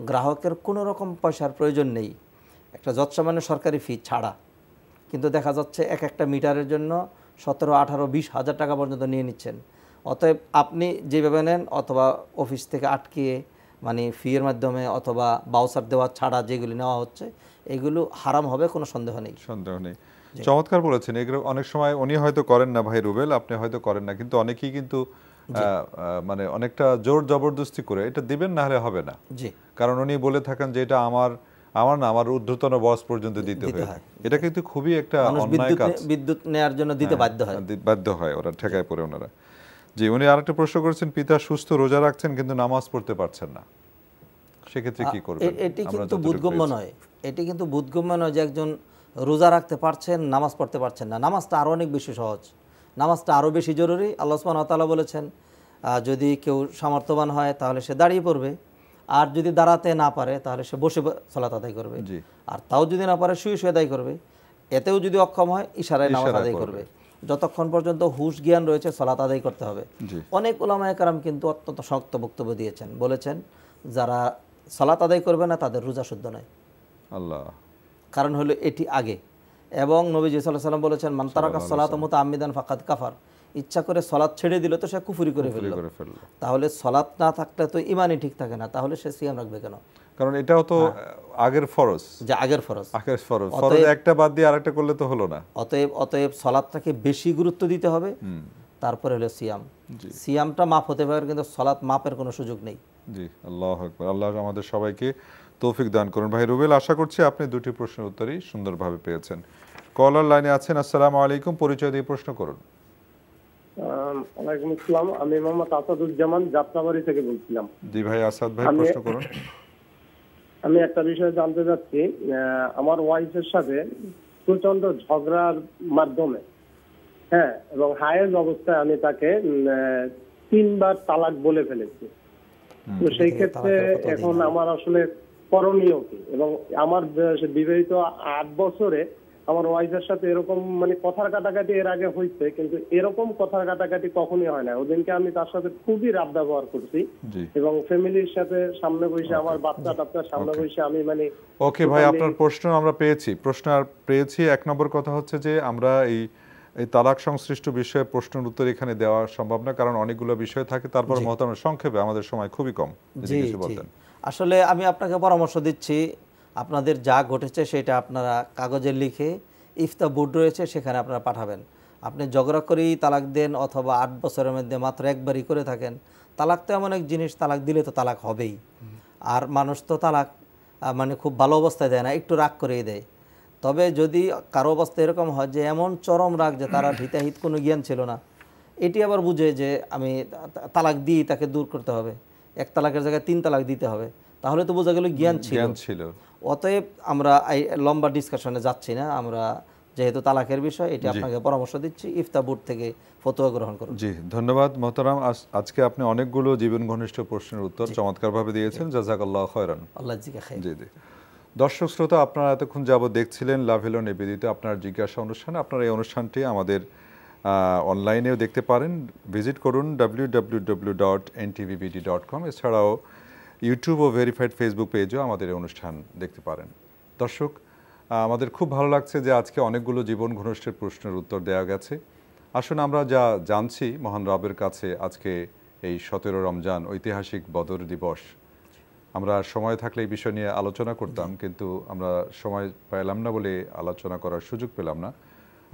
গ্রাহকের কোনো রকম পয়সার প্রয়োজন নেই, একটা যৎসামান্য সরকারি ফি ছাড়া। কিন্তু দেখা যাচ্ছে একটা মিটারের জন্য 17, 18, 20 হাজার টাকা পর্যন্ত নিয়ে নিচ্ছেন। অতএব আপনি যেভাবে নেন, অথবা অফিস থেকে আটকিয়ে ফিয়ের মাধ্যমে অথবা বাউচার দেওয়া ছাড়া যেগুলি নেওয়া হচ্ছে, এগুলো হারাম হবে, কোনো সন্দেহ নেই। চমৎকার বলেছেন। এগুলো অনেক সময় উনি হয়তো করেন না ভাই রুবেল, আপনি হয়তো করেন না, কিন্তু অনেকেই কিন্তু অনেকটা জোর জবরদস্তি করে এটা দিবেন, না হলে হবে না। কারণ উনি বলে থাকেন যে এটা আমার না, আমার ঊর্ধ্বতন বস পর্যন্ত দিতে হয়। এটা কিন্তু খুবই একটা অন্যায় কাজ। বিদ্যুৎ নেওয়ার জন্য দিতে বাধ্য হয়, ওরা ঠেকায় পড়ে ওনারা। জি, উনি আরেকটা প্রশ্ন করেছেন, পিতা সুস্থ, রোজা রাখছেন কিন্তু নামাজ পড়তে পারছেন না, সেক্ষেত্রে কি করবেন? এটি কিন্তু বোধগম্য নয়। এটি কিন্তু বোধগম্য নয় যে একজন রোজা রাখতে পারছেন, নামাজ পড়তে পারছেন না। নামাজটা আরো অনেক বেশি সহজ। নামাজটা আরও বেশি জরুরি। আল্লাহ সুবহানাহু ওয়া তাআলা বলেছেন যদি কেউ সামর্থ্যবান হয় তাহলে সে দাঁড়িয়ে পড়বে, আর যদি দাঁড়াতে না পারে তাহলে সে বসে সালাত আদায় করবে, আর তাও যদি না পারে শুয়ে শুয়ে আদায় করবে। এতেও যদি অক্ষম হয় ইশারায় নামাজ আদায় করবে। যতক্ষণ পর্যন্ত হুশ জ্ঞান রয়েছে সালাত আদায় করতে হবে। অনেক উলামায়ে কেরাম কিন্তু অত্যন্ত শক্ত বক্তব্য দিয়েছেন, বলেছেন যারা সালাত আদায় করবে না তাদের রোজা শুদ্ধ নয়। আল্লাহ, কারণ হলো এটি আগে, এবং নবীজি সাল্লাল্লাহু আলাইহি ওয়াসাল্লাম বলেছেন মান তারাকা সালাতা মুতাআম্মিদান ফাকাদ কাফার, ইচ্ছা করে সালাত ছেড়ে দিল তো সে কুফরি করে ফেলল। তাহলে সালাত না থাকলে তো ঈমানই ঠিক থাকে না, তাহলে সে সিয়াম রাখবে কেন? কারণ এটাও তো আগের ফরজ, যে আগের ফরজ, ফরজ একটা বাদ দিয়ে আরেকটা করলে তো হলো না। অতএব সালাতটাকে বেশি গুরুত্ব দিতে হবে, তারপরে হলো সিয়াম। সিয়ামটা মাপ হতে পারে কিন্তু সালাত মাপের কোনো সুযোগ নেই। জি, আল্লাহু আকবার। আল্লাহ আমাদের সবাইকে তৌফিক দান করুন। ভাই রুবেল, আশা করছি আপনি দুটি প্রশ্নের উত্তরই সুন্দরভাবে পেয়েছেন। কলার লাইনে আছেন, আসসালামু আলাইকুম, পরিচয় দিয়ে প্রশ্ন করুন। ওয়ালাইকুম আসসালাম, আমি মোহাম্মদ আসাদুজ্জামান যাত্রাবাড়ি থেকে বলছিলাম। জি ভাই আসাদ ভাই, প্রশ্ন করুন। আমি একটা বিষয় জানতে চাচ্ছি, আমার ওয়াইফের সাথে প্রচন্ড ঝগড়ার মাধ্যমে, হ্যাঁ, এবং হায়েজ অবস্থায় আমি তাকে 3 বার তালাক বলে ফেলেছি। তো সেই ক্ষেত্রে এখন আমার আসলে করণীয় কি? এবং আমার বিবাহিত 8 বছরে আমার ওয়াইফের সাথে এরকম মানে কথার কাটাকাটি এর আগে হয়েছে, কিন্তু এরকম কথার কাটাকাটি কখনই হয় না। ওদিনকে আমি তার সাথে খুবই রাব ব্যবহার করছি, এবং ফ্যামিলির সাথে সামনে বসে আমার বাচ্চাটার সামনে বসে আমি মানে। ওকে ভাই, আপনার প্রশ্ন আমরা পেয়েছি। 1 নম্বর কথা হচ্ছে যে আমরা এই তালাক সংশ্লিষ্ট বিষয়ে প্রশ্নের উত্তর এখানে দেওয়া সম্ভব না, কারণ অনেকগুলো বিষয় থাকে। তারপর মহতারাম সংক্ষেপে, আমাদের সময় খুবই কম, কিছু বলতেন। আসলে আমি আপনাকে পরামর্শ দিচ্ছি, আপনাদের যা ঘটেছে সেটা আপনারা কাগজে লিখে ইফতা বোর্ড রয়েছে সেখানে আপনারা পাঠাবেন। আপনি ঝগড়া করেই তালাক দেন অথবা 8 বছরের মধ্যে মাত্র একবারই করে থাকেন, তালাক তো এমন এক জিনিস, তালাক দিলে তো তালাক হবেই। আর মানুষ তো তালাক মানে খুব ভালো অবস্থায় দেয় না, একটু রাগ করেই দেয়। তবে যদি কারো অবস্থা এরকম হয় যে এমন চরম রাগ যে তারা হিতাহিত কোনো জ্ঞান ছিল না, এটি আবার বুঝে যে আমি তালাক দিয়ে তাকে দূর করতে হবে, 1 তালাকের জায়গায় 3 তালাক দিতে হবে, তাহলে তো বোঝা গেল জ্ঞান ছিল। অতএব আমরা লম্বা ডিসকাশনে যাচ্ছি না, আমরা যেহেতু তালাকের বিষয় এটি আপনাকে পরামর্শ দিচ্ছি, ইফতা বোর্ড থেকে ফতোয়া গ্রহণ করুন। জি, ধন্যবাদ মোহতারাম। আজকে আপনি অনেকগুলো জীবন ঘনিষ্ঠ প্রশ্নের উত্তর চমৎকারভাবে দিয়েছেন, জাযাকাল্লাহু খায়রান। আল্লাহ জিকে খায়। জি জি। দর্শক শ্রোতা, আপনারা এতক্ষণ যাবত দেখছিলেন লাভ হলো নিবেদিত আপনার জিজ্ঞাসা অনুষ্ঠান। আপনারা এই অনুষ্ঠানটি আমাদের অনলাইনেও দেখতে পারেন, ভিজিট করুন www.ntvbd.com। এছাড়াও ইউটিউব ও ভেরিফাইড ফেসবুক পেজেও আমাদের এই অনুষ্ঠান দেখতে পারেন। দর্শক, আমাদের খুব ভালো লাগছে যে আজকে অনেকগুলো জীবন ঘনিষ্ঠের প্রশ্নের উত্তর দেওয়া গেছে। আসুন আমরা যা জানছি মহান রবের কাছে, আজকে এই 17 রমজান ঐতিহাসিক বদর দিবস, আমরা সময় থাকলে এই বিষয় নিয়ে আলোচনা করতাম, কিন্তু আমরা সময় পেলাম না বলে আলোচনা করার সুযোগ পেলাম না।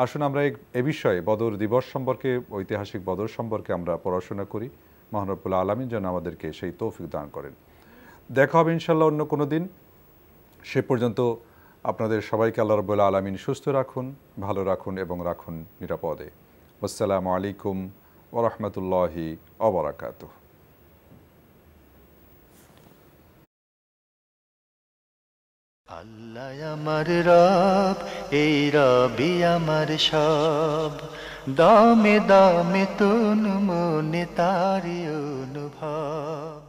আসুন আমরা এই বিষয়ে বদর দিবস সম্পর্কে, ঐতিহাসিক বদর সম্পর্কে আমরা পড়াশোনা করি। মহান রব্বুল আলামিন যেন আমাদেরকে সেই তৌফিক দান করেন। দেখা হবে ইনশাল্লাহ অন্য কোনো দিন। সে পর্যন্ত আপনাদের সবাইকে আল্লাহ রাব্বুল আলামিন সুস্থ রাখুন, ভালো রাখুন এবং রাখুন নিরাপদে। আসসালামু আলাইকুম ওয়া রাহমাতুল্লাহি ওয়া বারাকাতুহু। আল্লাহ আমার রব, এই রবি আমার সব, দামে দামে তুন মনে তারি অনুভব।